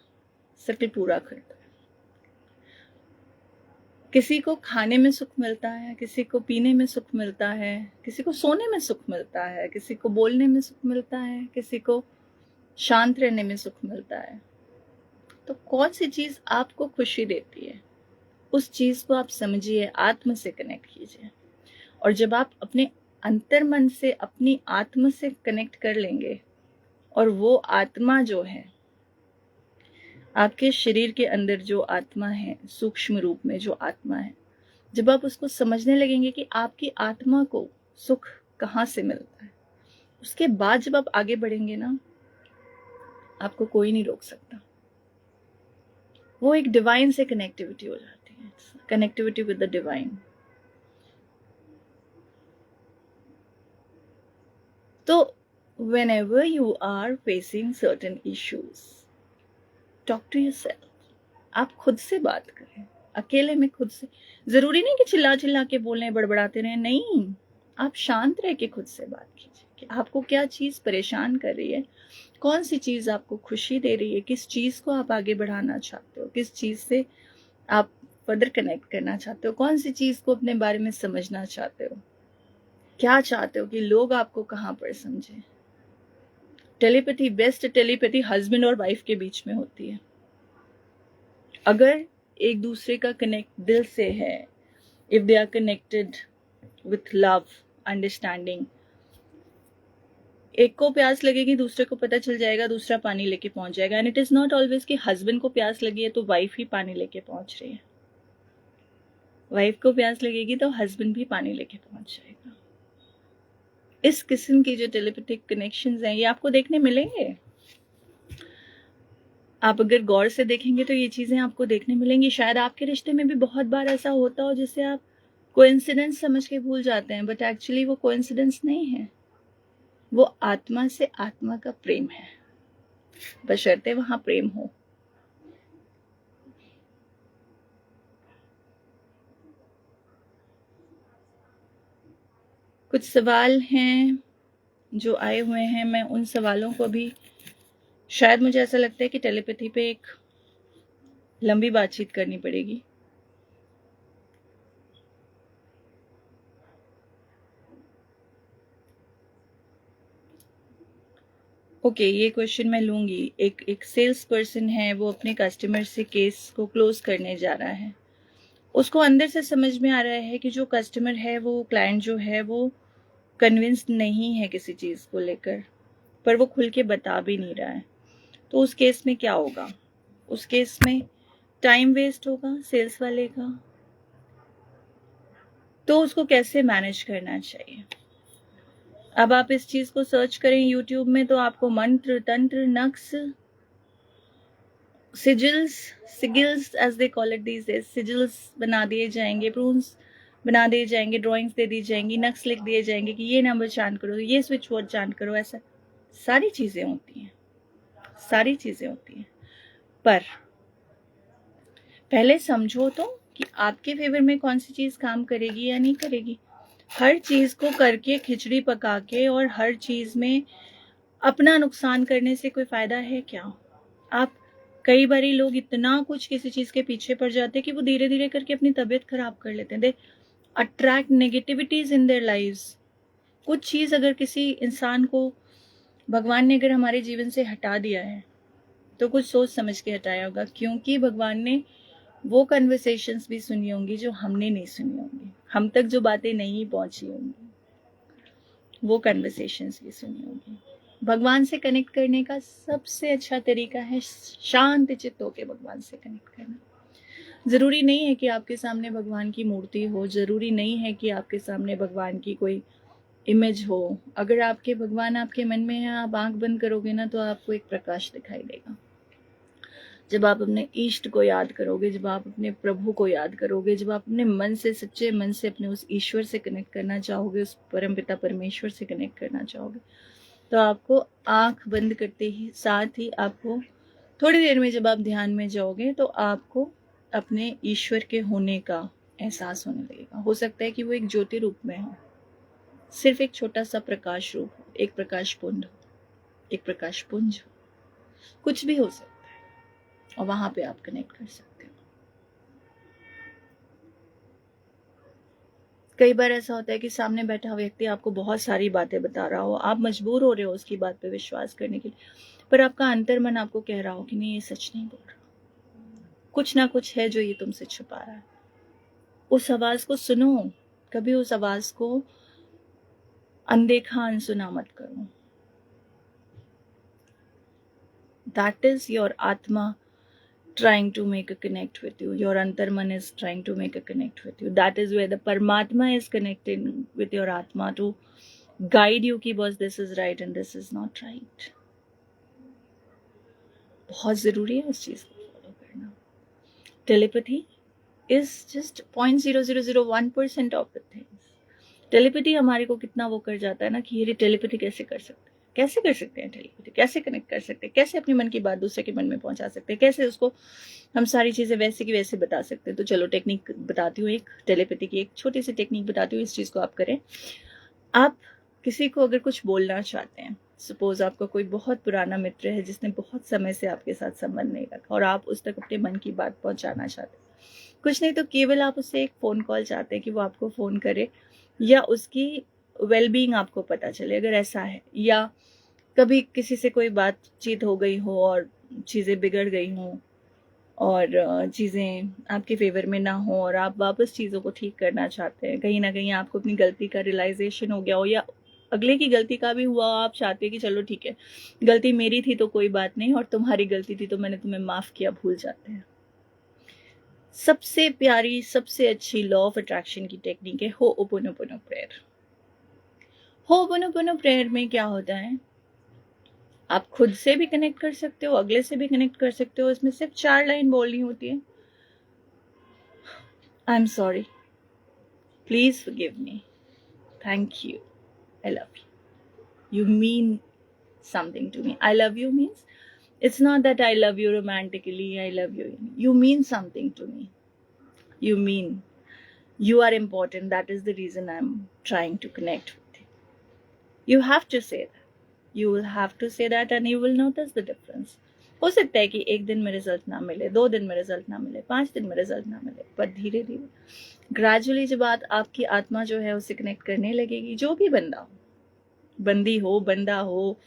सर्कल पूरा करता है। किसी को खाने में सुख मिलता है, किसी को पीने में सुख मिलता है, किसी को सोने में सुख मिलता है, किसी को बोलने में सुख मिलता है, किसी को शांत रहने में सुख मिलता है। तो कौन सी चीज आपको खुशी देती है, उस चीज को आप समझिए, आत्म से कनेक्ट कीजिए। और जब आप अपने अंतर मन से अपनी आत्म से कनेक्ट कर लेंगे, और वो आत्मा जो है, आपके शरीर के अंदर जो आत्मा है, सूक्ष्म रूप में जो आत्मा है, जब आप उसको समझने लगेंगे कि आपकी आत्मा को सुख कहाँ से मिलता है, उसके बाद जब आप आगे बढ़ेंगे ना, आपको कोई नहीं रोक सकता। वो एक डिवाइन से कनेक्टिविटी हो जाती है, कनेक्टिविटी विद द डिवाइन। तो whenever you are facing certain issues, talk to yourself. आप खुद से बात करें, अकेले में खुद से। जरूरी नहीं कि चिल्ला चिल्ला के बोलें, बड़बड़ाते रहें, नहीं। आप शांत रह के खुद से बात कीजिए कि आपको क्या चीज परेशान कर रही है, कौन सी चीज आपको खुशी दे रही है, किस चीज को आप आगे बढ़ाना चाहते हो, किस चीज से आप फर्दर कनेक्ट करना चाहते हो, कौन सी चीज को अपने बारे में समझना चाहते हो, क्या चाहते हो कि लोग आपको कहाँ पर समझे। टेलीपैथी, बेस्ट टेलीपैथी हस्बैंड और वाइफ के बीच में होती है। अगर एक दूसरे का कनेक्ट दिल से है, if they are connected with love, understanding, एक को प्यास लगेगी, दूसरे को पता चल जाएगा, दूसरा पानी लेके पहुंच जाएगा। And it is not always कि हस्बैंड को प्यास लगी है तो वाइफ ही पानी लेके पहुंच रही है। वाइफ को प्यास लगेगी तो हस्बैंड भी पानी लेके पहुंच जाएगा। इस किस्म की जो टेलीपैथिक कनेक्शंस हैं, ये आपको देखने मिलेंगे। आप अगर गौर से देखेंगे तो ये चीजें आपको देखने मिलेंगी। शायद आपके रिश्ते में भी बहुत बार ऐसा होता हो जिसे आप कोइंसिडेंस समझ के भूल जाते हैं, बट एक्चुअली वो कोइंसिडेंस नहीं है, वो आत्मा से आत्मा का प्रेम है, बशर्ते वहां प्रेम हो। कुछ सवाल हैं जो आए हुए हैं, मैं उन सवालों को भी, शायद मुझे ऐसा लगता है कि टेलीपैथी पे एक लंबी बातचीत करनी पड़ेगी। ओके, ये क्वेश्चन मैं लूंगी। एक सेल्स पर्सन है, वो अपने कस्टमर से केस को क्लोज करने जा रहा है। उसको अंदर से समझ में आ रहा है कि जो कस्टमर है, वो क्लाइंट जो है, वो कन्विंस्ड नहीं है किसी चीज़ को लेकर, पर वो खुल के बता भी नहीं रहा है। तो उस केस में क्या होगा? उस केस में टाइम वेस्ट होगा सेल्स वाले का, तो उसको कैसे मैनेज करना चाहिए। अब आप इस चीज को सर्च करें यूट्यूब में तो आपको मंत्र, तंत्र, नक्श, sigils as they call it these days, sigils बना दिए जाएंगे, प्रून्स बना दिए जाएंगे, ड्राइंग्स दे दी जाएंगी, नक्श लिख दिए जाएंगे कि ये नंबर चांट करो, ये स्विच वर्ड चांट करो। ऐसा सारी चीजें होती हैं, सारी चीजें होती हैं, पर पहले समझो तो कि आपके फेवर में कौन सी चीज काम करेगी या नहीं करेगी। हर चीज को करके खिचड़ी पका के और हर चीज में अपना नुकसान करने से कोई फायदा है क्या। आप कई बारी लोग इतना कुछ किसी चीज के पीछे पड़ जाते हैं कि वो धीरे धीरे करके अपनी तबीयत खराब कर लेते हैं। They attract negativities in their lives. कुछ चीज अगर किसी इंसान को भगवान ने अगर हमारे जीवन से हटा दिया है तो कुछ सोच समझ के हटाया होगा, क्योंकि भगवान ने वो कन्वर्सेशंस भी सुनी होंगी जो हमने नहीं सुनी होंगी, हम तक जो बातें नहीं पहुंची होंगी वो कन्वर्सेशंस भी सुनी होंगी। भगवान से कनेक्ट करने का सबसे अच्छा तरीका है शांत चित्त होकर भगवान से कनेक्ट करना। जरूरी नहीं है कि आपके सामने भगवान की मूर्ति हो, जरूरी नहीं है कि आपके सामने भगवान की कोई इमेज हो। अगर आपके भगवान आपके मन में है, आप आंख बंद करोगे ना तो आपको एक प्रकाश दिखाई देगा। जब आप अपने इष्ट को याद करोगे, जब आप अपने प्रभु को याद करोगे, जब आप अपने मन से, सच्चे मन से अपने उस ईश्वर से कनेक्ट करना चाहोगे, उस परम पिता परमेश्वर से कनेक्ट करना चाहोगे, तो आपको आंख बंद करते ही साथ ही आपको थोड़ी देर में जब आप ध्यान में जाओगे तो आपको अपने ईश्वर के होने का एहसास होने लगेगा। हो सकता है कि वो एक ज्योति रूप में हो, सिर्फ एक छोटा सा प्रकाश रूप हो, एक प्रकाश पुंज हो, एक प्रकाश पुंज हो, कुछ भी हो सकता है, और वहां पे आप कनेक्ट कर सकते हो। कई बार ऐसा होता है कि सामने बैठा व्यक्ति आपको बहुत सारी बातें बता रहा हो, आप मजबूर हो रहे हो उसकी बात पे विश्वास करने के लिए, पर आपका अंतर्मन आपको कह रहा हो कि नहीं, ये सच नहीं बोल रहा, कुछ ना कुछ है जो ये तुमसे छुपा रहा है। उस आवाज को सुनो, कभी उस आवाज को अनदेखा अनसुना मत करो। दैट इज योर आत्मा trying to make a connect with you. Your antarman is trying to make a connect with you. That is where the Paramatma is connecting with your Atma to guide you कि बस this is right and this is not right. बहुत जरूरी है उस चीज को follow करना। Telepathy is just 0.0001% of the things. Telepathy हमारे को कितना वो कर जाता है ना कि ये टेलीपैथी कैसे कर सकते हैं, कैसे कर सकते हैं टेलीपैथी, कैसे कनेक्ट कर सकते हैं, कैसे अपने मन की बात दूसरे के मन में पहुंचा सकते हैं, कैसे उसको हम सारी चीजें वैसे की वैसे बता सकते हैं। तो चलो टेक्निक बताती हूँ, एक टेलीपैथी की एक छोटी सी टेक्निक बताती हूँ। इस चीज को आप करें। आप किसी को अगर कुछ बोलना चाहते हैं, सपोज आपका कोई बहुत पुराना मित्र है जिसने बहुत समय से आपके साथ संबंध नहीं रखा और आप उस तक अपने मन की बात पहुंचाना चाहते हैं, कुछ नहीं तो केवल आप उससे एक फोन कॉल चाहते हैं कि वो आपको फोन करे या उसकी वेलबींग आपको पता चले, अगर ऐसा है, या कभी किसी से कोई बातचीत हो गई हो और चीज़ें बिगड़ गई हों और चीज़ें आपके फेवर में ना हो और आप वापस चीज़ों को ठीक करना चाहते हैं, कहीं ना कहीं आपको अपनी गलती का रियलाइजेशन हो गया हो या अगले की गलती का भी हुआ हो, आप चाहते हैं कि चलो ठीक है, गलती मेरी थी तो कोई बात नहीं और तुम्हारी गलती थी तो मैंने तुम्हें माफ़ किया, भूल जाते हैं। सबसे प्यारी, सबसे अच्छी लॉ ऑफ अट्रैक्शन की टेक्निक है हो'ओपोनोपोनो प्रेयर। हो'ओपोनोपोनो प्रेयर में क्या होता है, आप खुद से भी कनेक्ट कर सकते हो, अगले से भी कनेक्ट कर सकते हो। इसमें सिर्फ 4 लाइन बोलनी होती है। I am sorry, please forgive me, thank you, I love you, you mean something to me. I love you means it's not that I love you romantically, I love you, you mean something to me, you mean you are important, that is the reason I'm trying to connect with you. You have to say that, you will have to say that and you will notice the difference. हो सकता है कि एक दिन में result ना मिले, 2 दिन में रिजल्ट ना मिले, 5 दिन में रिजल्ट ना मिले, पर धीरे धीरे ग्रेजुअली जब आपकी आत्मा जो है उससे कनेक्ट करने लगेगी, जो भी बंदा हो, बंदी हो, बंदा हो,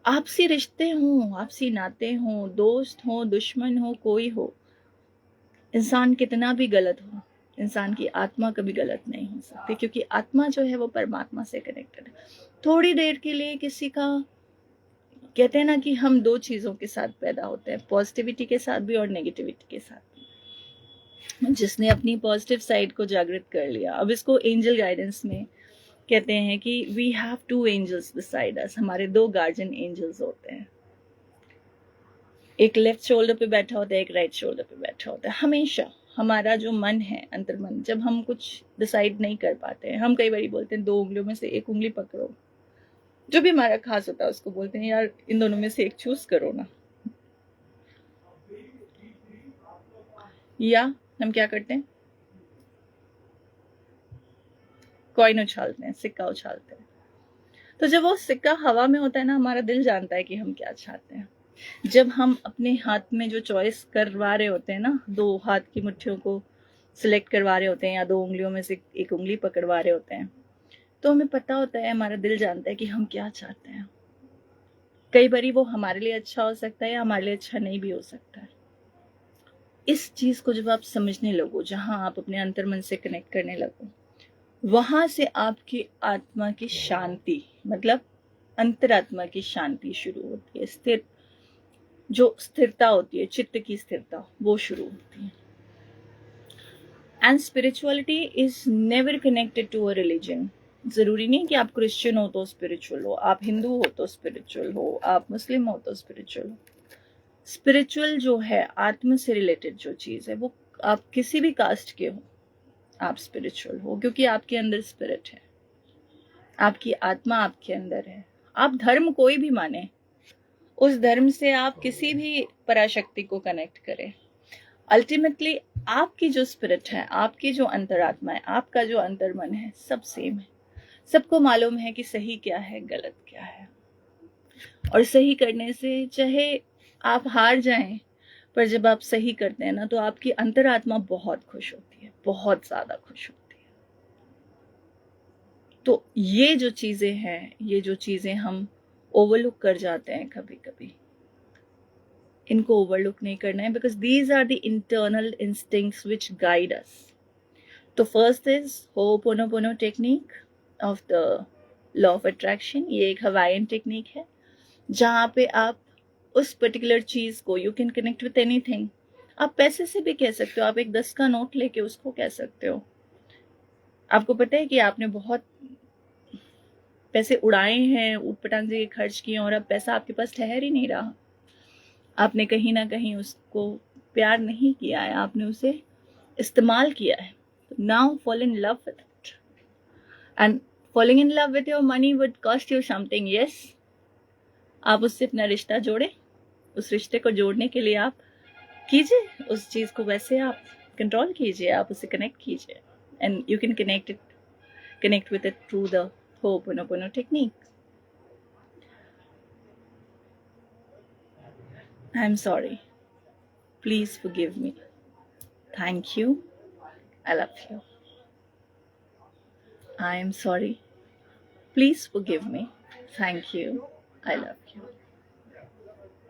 आपसी रिश्ते हों, आपसी नाते हों, दोस्त हो, दुश्मन हो, कोई हो, इंसान कितना भी गलत हो, इंसान की आत्मा कभी गलत नहीं हो सकती, क्योंकि आत्मा जो है वो परमात्मा से कनेक्टेड है। थोड़ी देर के लिए किसी का कहते हैं ना कि हम दो चीज़ों के साथ पैदा होते हैं, पॉजिटिविटी के साथ भी और नेगेटिविटी के साथ भी। जिसने अपनी पॉजिटिव साइड को जागृत कर लिया, अब इसको एंजल गाइडेंस में कहते हैं कि we have two angels beside us, हमारे दो गार्जियन एंजल्स होते हैं। एक लेफ्ट शोल्डर पे बैठा होता है, एक राइट शोल्डर पे बैठा होता है। हमेशा हमारा जो मन है, अंतर्मन, जब हम कुछ डिसाइड नहीं कर पाते हैं, हम कई बार बोलते हैं 2 उंगलियों में से एक उंगली पकड़ो। जो भी हमारा खास होता है उसको बोलते हैं यार इन दोनों में से एक चूज करो ना। या हम क्या करते हैं, कॉइन उछालते हैं, सिक्का उछालते हैं। तो जब वो सिक्का हवा में होता है ना, हमारा दिल जानता है कि हम क्या चाहते हैं। जब हम अपने हाथ में जो चॉइस करवा रहे होते हैं ना, 2 हाथ की मुट्ठियों को सिलेक्ट करवा रहे होते हैं या 2 उंगलियों में से एक उंगली पकड़वा रहे होते हैं, तो हमें पता होता है, हमारा दिल जानता है कि हम क्या चाहते हैं। कई बारी वो हमारे लिए अच्छा हो सकता है या हमारे लिए अच्छा नहीं भी हो सकता है। इस चीज को जब आप समझने लगो, जहां आप अपने अंतर्मन से कनेक्ट करने लगो, वहां से आपकी आत्मा की शांति, मतलब अंतरात्मा की शांति शुरू होती है। जो स्थिरता होती है, चित्त की स्थिरता, वो शुरू होती है। And spirituality is never connected to a religion. जरूरी नहीं कि आप क्रिश्चियन हो तो स्पिरिचुअल हो, आप हिंदू हो तो स्पिरिचुअल हो, आप मुस्लिम हो तो स्पिरिचुअल हो। स्पिरिचुअल जो है, आत्मा से रिलेटेड जो चीज है, वो आप किसी भी कास्ट के हो, आप स्पिरिचुअल हो, क्योंकि आपके अंदर स्पिरिट है, आपकी आत्मा आपके अंदर है। आप धर्म कोई भी माने, उस धर्म से आप किसी भी पराशक्ति को कनेक्ट करें, अल्टीमेटली आपकी जो स्पिरिट है, आपकी जो अंतरात्मा है, आपका जो अंतर्मन है, सब सेम है। सबको मालूम है कि सही क्या है, गलत क्या है। और सही करने से चाहे आप हार जाएं, पर जब आप सही करते हैं ना, तो आपकी अंतरात्मा बहुत खुश होती है, बहुत ज्यादा खुश होती है। तो ये जो चीजें हैं, ये जो चीजें हम ओवरलुक कर जाते हैं कभी कभी, इनको ओवरलुक नहीं करना है, because these are the internal instincts which guide us. तो first is ho'oponopono technique of the law of attraction. ये एक हवाईयन टेक्निक है, जहां पे आप उस पर्टिकुलर चीज को, you can connect with anything. आप पैसे से भी कह सकते हो, आप एक 10 का नोट लेके उसको कह सकते हो। आपको पता है कि आपने बहुत पैसे उड़ाए हैं, ऊटपटांग से खर्च किए, और अब पैसा आपके पास ठहर ही नहीं रहा। आपने कहीं ना कहीं उसको प्यार नहीं किया है, आपने उसे इस्तेमाल किया है। Now fall in love with it, and falling in love with your money would cost you something. Yes, आप उससे अपना रिश्ता जोड़े, उस रिश्ते को जोड़ने के लिए आप कीजिए उस चीज को, वैसे आप कंट्रोल कीजिए, आप उससे कनेक्ट कीजिए, and you can connect with it through the ho'oponopono technique. I am sorry, please forgive me, thank you, I love you. I am sorry, please forgive me, thank you, I love you.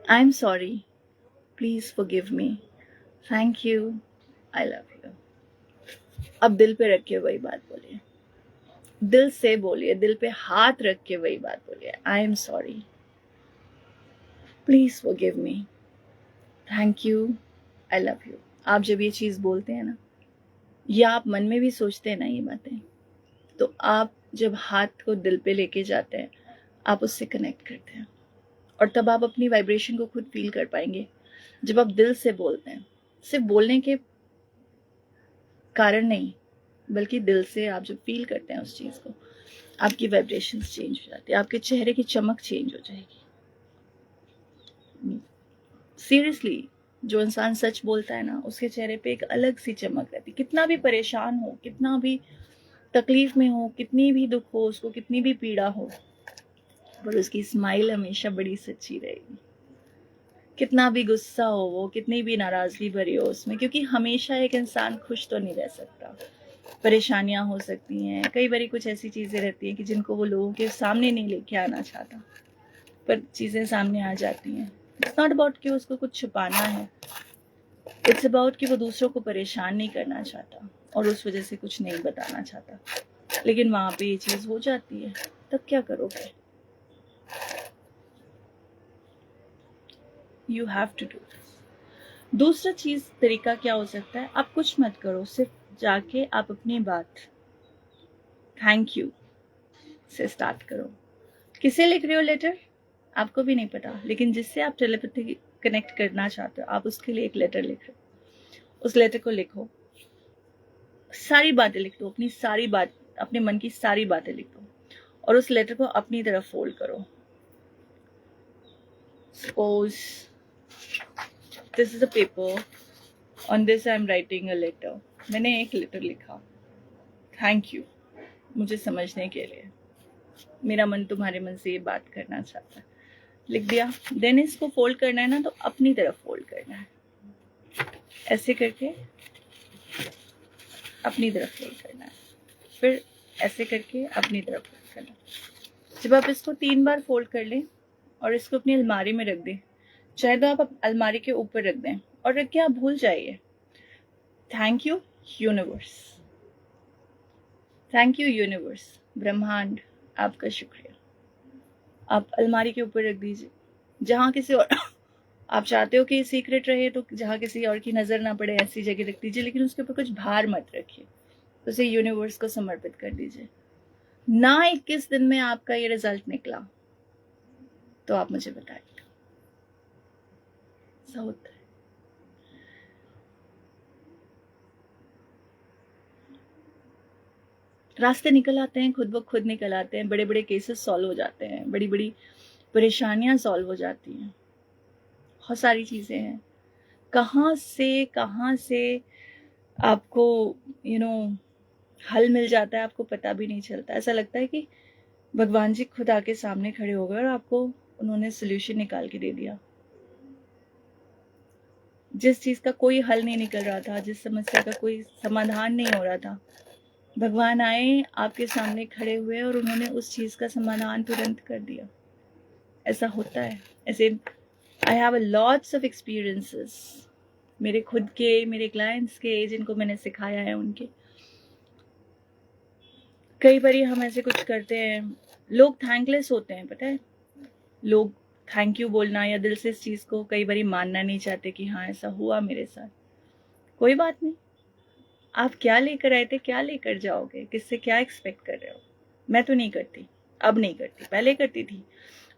I am sorry, please forgive me, thank you, I love you. अब दिल पे रख के वही बात बोलिए, दिल से बोलिए, दिल पे हाथ रख के वही बात बोलिए। I am sorry, please forgive me, thank you, I love you. आप जब ये चीज बोलते हैं ना, या आप मन में भी सोचते हैं ना ये बातें, तो आप जब हाथ को दिल पे लेके जाते हैं, आप उससे कनेक्ट करते हैं, और तब आप अपनी वाइब्रेशन को खुद फील कर पाएंगे। जब आप दिल से बोलते हैं, सिर्फ बोलने के कारण नहीं, बल्कि दिल से आप जब फील करते हैं उस चीज को, आपकी वाइब्रेशन चेंज हो जाती है, आपके चेहरे की चमक चेंज हो जाएगी। सीरियसली, जो इंसान सच बोलता है ना, उसके चेहरे पे एक अलग सी चमक रहती है। कितना भी परेशान हो, कितना भी तकलीफ में हो, कितनी भी दुख हो उसको, कितनी भी पीड़ा हो, पर उसकी स्माइल हमेशा बड़ी सच्ची रहेगी। कितना भी गुस्सा हो वो, कितनी भी नाराजगी भरी हो उसमें, क्योंकि हमेशा एक इंसान खुश तो नहीं रह सकता। परेशानियां हो सकती हैं, कई बार कुछ ऐसी चीजें रहती हैं कि जिनको वो लोगों के सामने नहीं लेके आना चाहता, पर चीजें सामने आ जाती हैं। इट्स नॉट अबाउट कि उसको कुछ छुपाना है, इट्स अबाउट कि वो दूसरों को परेशान नहीं करना चाहता और उस वजह से कुछ नहीं बताना चाहता। लेकिन वहां पे ये चीज हो जाती है, तब क्या करोगे? You have to do this. दूसरा चीज तरीका क्या हो सकता है, आप कुछ मत करो, सिर्फ जाके आप अपनी बात थैंक यू से स्टार्ट करो। किसे लिख रहे हो लेटर, आपको भी नहीं पता, लेकिन जिससे आप टेलीपैथी कनेक्ट करना चाहते हो, आप उसके लिए एक लेटर लिख रहे हो। उस लेटर को लिखो, सारी बातें लिख दो, अपनी सारी बात, अपने मन की सारी बातें लिख दो, और उस लेटर को अपनी तरफ फोल्ड करो। Suppose this is a paper, on this I am writing a letter. मैंने एक लेटर लिखा, थैंक यू मुझे समझने के लिए, मेरा मन तुम्हारे मन से ये बात करना चाहता है, लिख दिया। देन इसको फोल्ड करना है ना, तो अपनी तरफ फोल्ड करना है, ऐसे करके अपनी तरफ फोल्ड करना है, फिर ऐसे करके अपनी तरफ फोल्ड करना है। जब आप इसको 3 बार फोल्ड कर लें और इसको अपनी अलमारी में रख दें, चाहे तो आप अलमारी के ऊपर रख दें और रख के आप भूल जाइए, thank you universe, thank you universe, ब्रह्मांड आपका शुक्रिया। आप अलमारी के ऊपर रख दीजिए, जहाँ किसी और आप चाहते हो कि सीक्रेट रहे तो जहाँ किसी और की नजर ना पड़े ऐसी जगह रख दीजिए, लेकिन उसके ऊपर कुछ भार मत रखिए, उसे यूनिवर्स को समर्पित कर दीजिए। ना 21 दिन में आपका ये रिजल्ट निकला तो आप मुझे बताइए। ऐसा होता है। रास्ते निकल आते हैं, खुद ब खुद निकल आते हैं, बड़े बड़े केसेस सॉल्व हो जाते हैं, बड़ी बड़ी परेशानियां सॉल्व हो जाती हैं, बहुत सारी चीजें हैं। कहाँ से आपको हल मिल जाता है, आपको पता भी नहीं चलता। ऐसा लगता है कि भगवान जी खुद आके सामने खड़े हो गए और आपको उन्होंने सोल्यूशन निकाल के दे दिया। जिस चीज का कोई हल नहीं निकल रहा था, जिस समस्या का कोई समाधान नहीं हो रहा था, भगवान आए, आपके सामने खड़े हुए और उन्होंने उस चीज का समाधान तुरंत कर दिया। ऐसा होता है। ऐसे I have a lots of experiences, मेरे खुद के, मेरे क्लाइंट्स के, जिनको मैंने सिखाया है उनके। कई बार हम ऐसे कुछ करते हैं, लोग थैंकलेस होते हैं, पता है, लोग थैंक यू बोलना या दिल से इस चीज को कई बार मानना नहीं चाहते कि हाँ ऐसा हुआ मेरे साथ। कोई बात नहीं, आप क्या लेकर आए थे, क्या लेकर जाओगे, किससे क्या एक्सपेक्ट कर रहे हो। मैं तो नहीं करती, अब नहीं करती, पहले करती थी।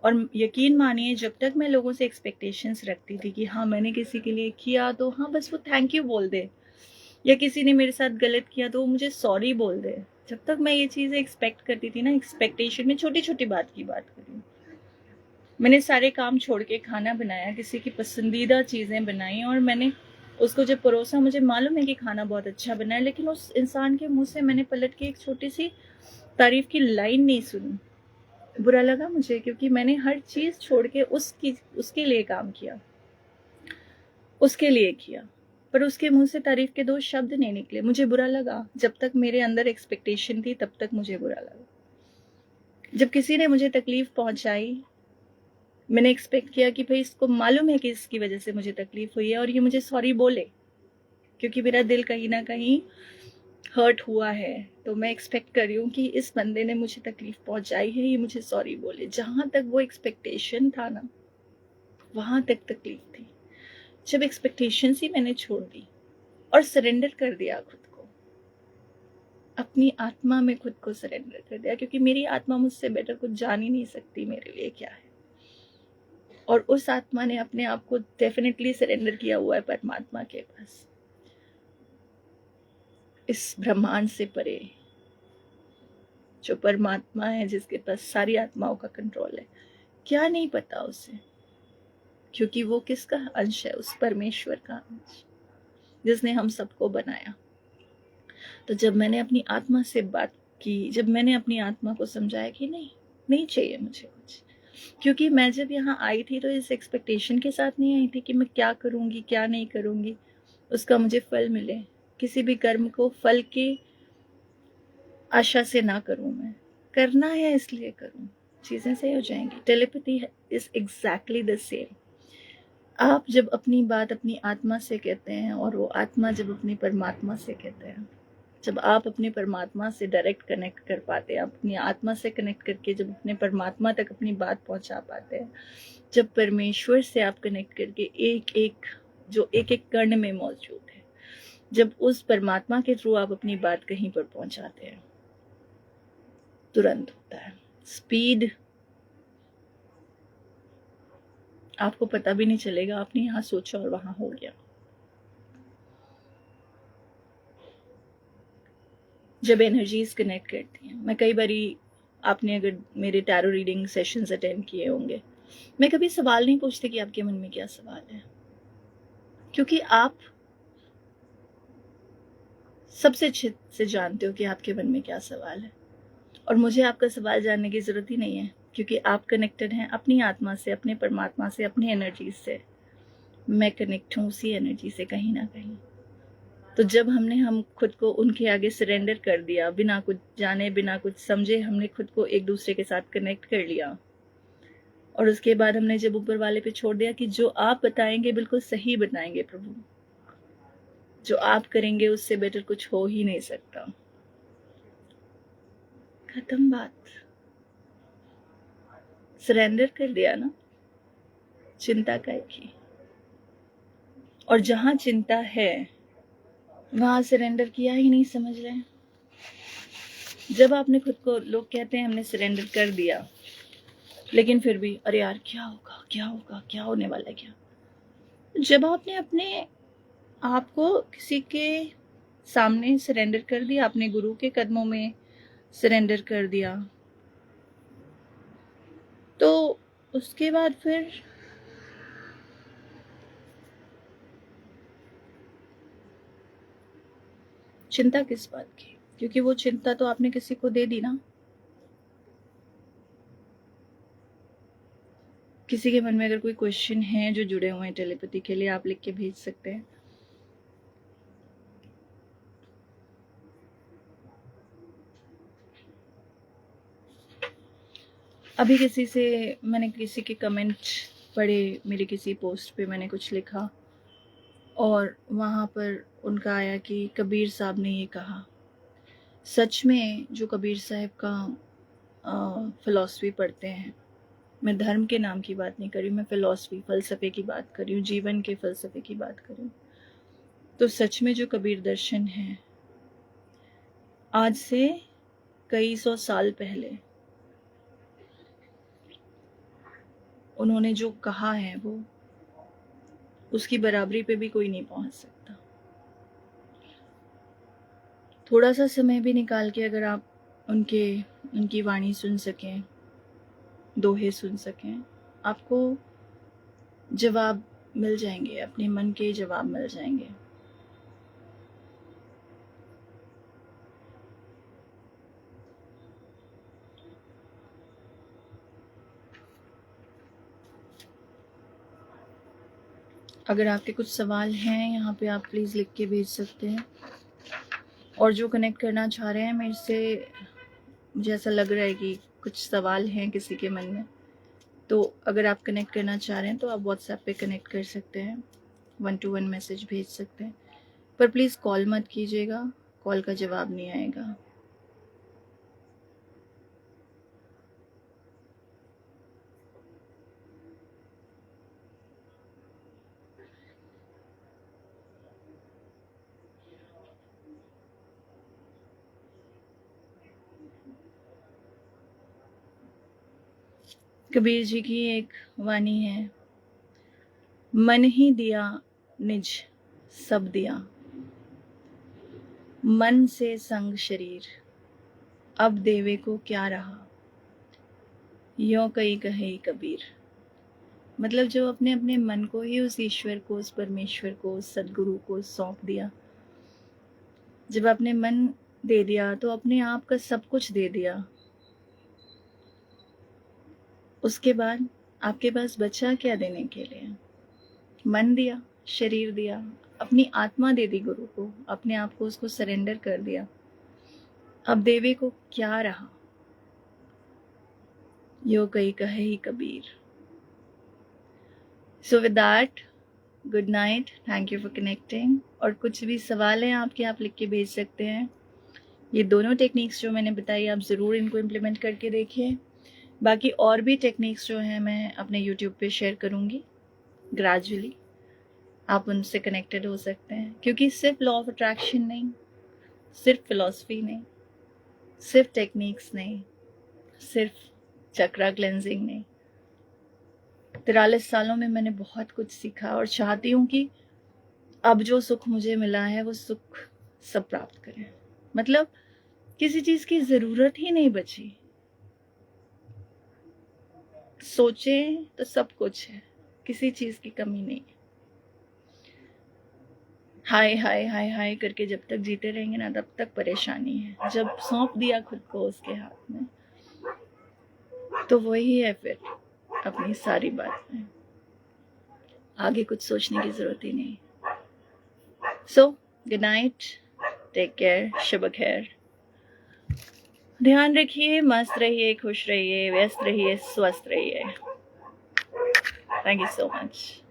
और यकीन मानिए, जब तक मैं लोगों से एक्सपेक्टेशंस रखती थी कि हाँ मैंने किसी के लिए किया तो हाँ बस वो थैंक यू बोल दे, या किसी ने मेरे साथ गलत किया तो वो मुझे सॉरी बोल दे, जब तक मैं ये चीजें एक्सपेक्ट करती थी ना, एक्सपेक्टेशन में छोटी छोटी बात की बात करूँ, मैंने सारे काम छोड़ के खाना बनाया, किसी की पसंदीदा चीजें बनाई, और मैंने उसको जब परोसा, मुझे मालूम है कि खाना बहुत अच्छा बना है, लेकिन उस इंसान के मुंह से मैंने पलट के एक छोटी सी तारीफ की लाइन नहीं सुनी। बुरा लगा मुझे, क्योंकि मैंने हर चीज छोड़ के उसके लिए काम किया, उसके लिए किया, पर उसके मुंह से तारीफ के 2 शब्द नहीं निकले। मुझे बुरा लगा। जब तक मेरे अंदर एक्सपेक्टेशन थी तब तक मुझे बुरा लगा। जब किसी ने मुझे तकलीफ पहुंचाई, मैंने एक्सपेक्ट किया कि भाई इसको मालूम है कि इसकी वजह से मुझे तकलीफ हुई है और ये मुझे सॉरी बोले, क्योंकि मेरा दिल कहीं ना कहीं हर्ट हुआ है। तो मैं एक्सपेक्ट कर रही हूँ कि इस बंदे ने मुझे तकलीफ पहुंचाई है, ये मुझे सॉरी बोले। जहां तक वो एक्सपेक्टेशन था ना, वहां तक तकलीफ थी। जब एक्सपेक्टेशन ही मैंने छोड़ दी और सरेंडर कर दिया खुद को, अपनी आत्मा में खुद को सरेंडर कर दिया, क्योंकि मेरी आत्मा मुझसे बेटर कुछ जान ही नहीं सकती मेरे लिए क्या है। और उस आत्मा ने अपने आप को डेफिनेटली सरेंडर किया हुआ है परमात्मा के पास, इस ब्रह्मांड से परे जो परमात्मा है, जिसके पास सारी आत्माओं का कंट्रोल है। क्या नहीं पता उसे, क्योंकि वो किसका अंश है, उस परमेश्वर का अंश जिसने हम सबको बनाया। तो जब मैंने अपनी आत्मा से बात की, जब मैंने अपनी आत्मा को समझाया कि नहीं चाहिए मुझे कुछ, क्योंकि मैं जब यहाँ आई थी तो इस एक्सपेक्टेशन के साथ नहीं आई थी कि मैं क्या करूंगी क्या नहीं करूंगी, उसका मुझे फल मिले। किसी भी कर्म को फल की आशा से ना करूं, मैं करना है इसलिए करूं, चीजें सही हो जाएंगी। Telepathy is exactly the same. आप जब अपनी बात अपनी आत्मा से कहते हैं और वो आत्मा जब अपनी परमात्मा से कहते हैं, जब आप अपने परमात्मा से डायरेक्ट कनेक्ट कर पाते हैं, अपनी आत्मा से कनेक्ट करके जब अपने परमात्मा तक अपनी बात पहुंचा पाते हैं, जब परमेश्वर से आप कनेक्ट करके एक एक जो एक एक कण में मौजूद है, जब उस परमात्मा के थ्रू आप अपनी बात कहीं पर पहुंचाते हैं, तुरंत होता है। स्पीड आपको पता भी नहीं चलेगा, आपने यहाँ सोचा और वहां हो गया। जब एनर्जीज कनेक्ट करती हैं, मैं कई बारी, आपने अगर मेरे टैरो रीडिंग सेशंस अटेंड किए होंगे, मैं कभी सवाल नहीं पूछती कि आपके मन में क्या सवाल है, क्योंकि आप सबसे अच्छे से जानते हो कि आपके मन में क्या सवाल है, और मुझे आपका सवाल जानने की जरूरत ही नहीं है, क्योंकि आप कनेक्टेड हैं अपनी आत्मा से, अपने परमात्मा से, अपनी एनर्जी से। मैं कनेक्ट हूँ उसी एनर्जी से कहीं ना कहीं। तो जब हम खुद को उनके आगे सरेंडर कर दिया, बिना कुछ जाने बिना कुछ समझे हमने खुद को एक दूसरे के साथ कनेक्ट कर लिया, और उसके बाद हमने जब ऊपर वाले पे छोड़ दिया कि जो आप बताएंगे बिल्कुल सही बताएंगे प्रभु, जो आप करेंगे उससे बेटर कुछ हो ही नहीं सकता, खत्म बात। सरेंडर कर दिया ना, चिंता का की। और जहां चिंता है वहां सरेंडर किया ही नहीं, समझ रहे हैं। जब आपने खुद को, लोग कहते हैं हमने सरेंडर कर दिया, लेकिन फिर भी अरे यार क्या होगा क्या होगा, क्या होने वाला है क्या। जब आपने अपने आप को किसी के सामने सरेंडर कर दिया, अपने गुरु के कदमों में सरेंडर कर दिया, तो उसके बाद फिर चिंता किस बात की, क्योंकि वो चिंता तो आपने किसी को दे दी ना। किसी के मन में अगर कोई क्वेश्चन है जो जुड़े हुए हैं टेलीपैथी के लिए, आप लिख के भेज सकते हैं। अभी मैंने किसी के कमेंट पढ़े, मेरी किसी पोस्ट पे मैंने कुछ लिखा, और वहाँ पर उनका आया कि कबीर साहब ने ये कहा। सच में जो कबीर साहब का फिलॉसफी पढ़ते हैं, मैं धर्म के नाम की बात नहीं कर रही, मैं फिलॉसफी, फलसफे की बात कर रही हूँ, जीवन के फलसफे की बात कर रही हूँ, तो सच में जो कबीर दर्शन है, आज से कई सौ साल पहले उन्होंने जो कहा है, वो उसकी बराबरी पे भी कोई नहीं पहुंच सकता। थोड़ा सा समय भी निकाल के अगर आप उनकी वाणी सुन सकें, दोहे सुन सकें, आपको जवाब मिल जाएंगे, अपने मन के जवाब मिल जाएंगे। अगर आपके कुछ सवाल हैं यहाँ पे, आप प्लीज़ लिख के भेज सकते हैं। और जो कनेक्ट करना चाह रहे हैं मेरे से, मुझे ऐसा लग रहा है कि कुछ सवाल हैं किसी के मन में, तो अगर आप कनेक्ट करना चाह रहे हैं तो आप व्हाट्सएप पे कनेक्ट कर सकते हैं, 1-to-1 मैसेज भेज सकते हैं, पर प्लीज़ कॉल मत कीजिएगा, कॉल का जवाब नहीं आएगा। कबीर जी की एक वाणी है, मन ही दिया निज सब दिया, मन से संग शरीर अब देवे को क्या रहा, यों कई कहे कबीर। मतलब जो अपने अपने मन को ही उस ईश्वर को, उस परमेश्वर को, उस सदगुरु को सौंप दिया, जब आपने मन दे दिया तो अपने आप का सब कुछ दे दिया, उसके बाद आपके पास बचा क्या देने के लिए। मन दिया, शरीर दिया, अपनी आत्मा दे दी गुरु को, अपने आप को उसको सरेंडर कर दिया, अब देवे को क्या रहा, यो कई कहे ही Kabir. So with that, good night, thank you for connecting. और कुछ भी सवाल हैं आपके, आप लिख के भेज सकते हैं। ये दोनों टेक्निक्स जो मैंने बताई आप ज़रूर इनको इम्प्लीमेंट करके देखिए। बाकी और भी टेक्निक्स जो हैं मैं अपने यूट्यूब पे शेयर करूँगी ग्रेजुअली, आप उनसे कनेक्टेड हो सकते हैं, क्योंकि सिर्फ लॉ ऑफ अट्रैक्शन नहीं, सिर्फ फिलॉसफी नहीं, सिर्फ टेक्निक्स नहीं, सिर्फ चक्रा क्लेंजिंग नहीं, 43 सालों में मैंने बहुत कुछ सीखा और चाहती हूँ कि अब जो सुख मुझे मिला है वो सुख सब प्राप्त करें। मतलब किसी चीज की जरूरत ही नहीं बची। सोचें तो सब कुछ है, किसी चीज की कमी नहीं है। हाय हाय हाय हाय करके जब तक जीते रहेंगे ना तब तक परेशानी है। जब सौंप दिया खुद को उसके हाथ में तो वही है फिर अपनी सारी बात में, आगे कुछ सोचने की जरूरत ही नहीं। So good night, take care, शब खैर, ध्यान रखिए, मस्त रहिए, खुश रहिए, व्यस्त रहिए, स्वस्थ रहिए। Thank you so much.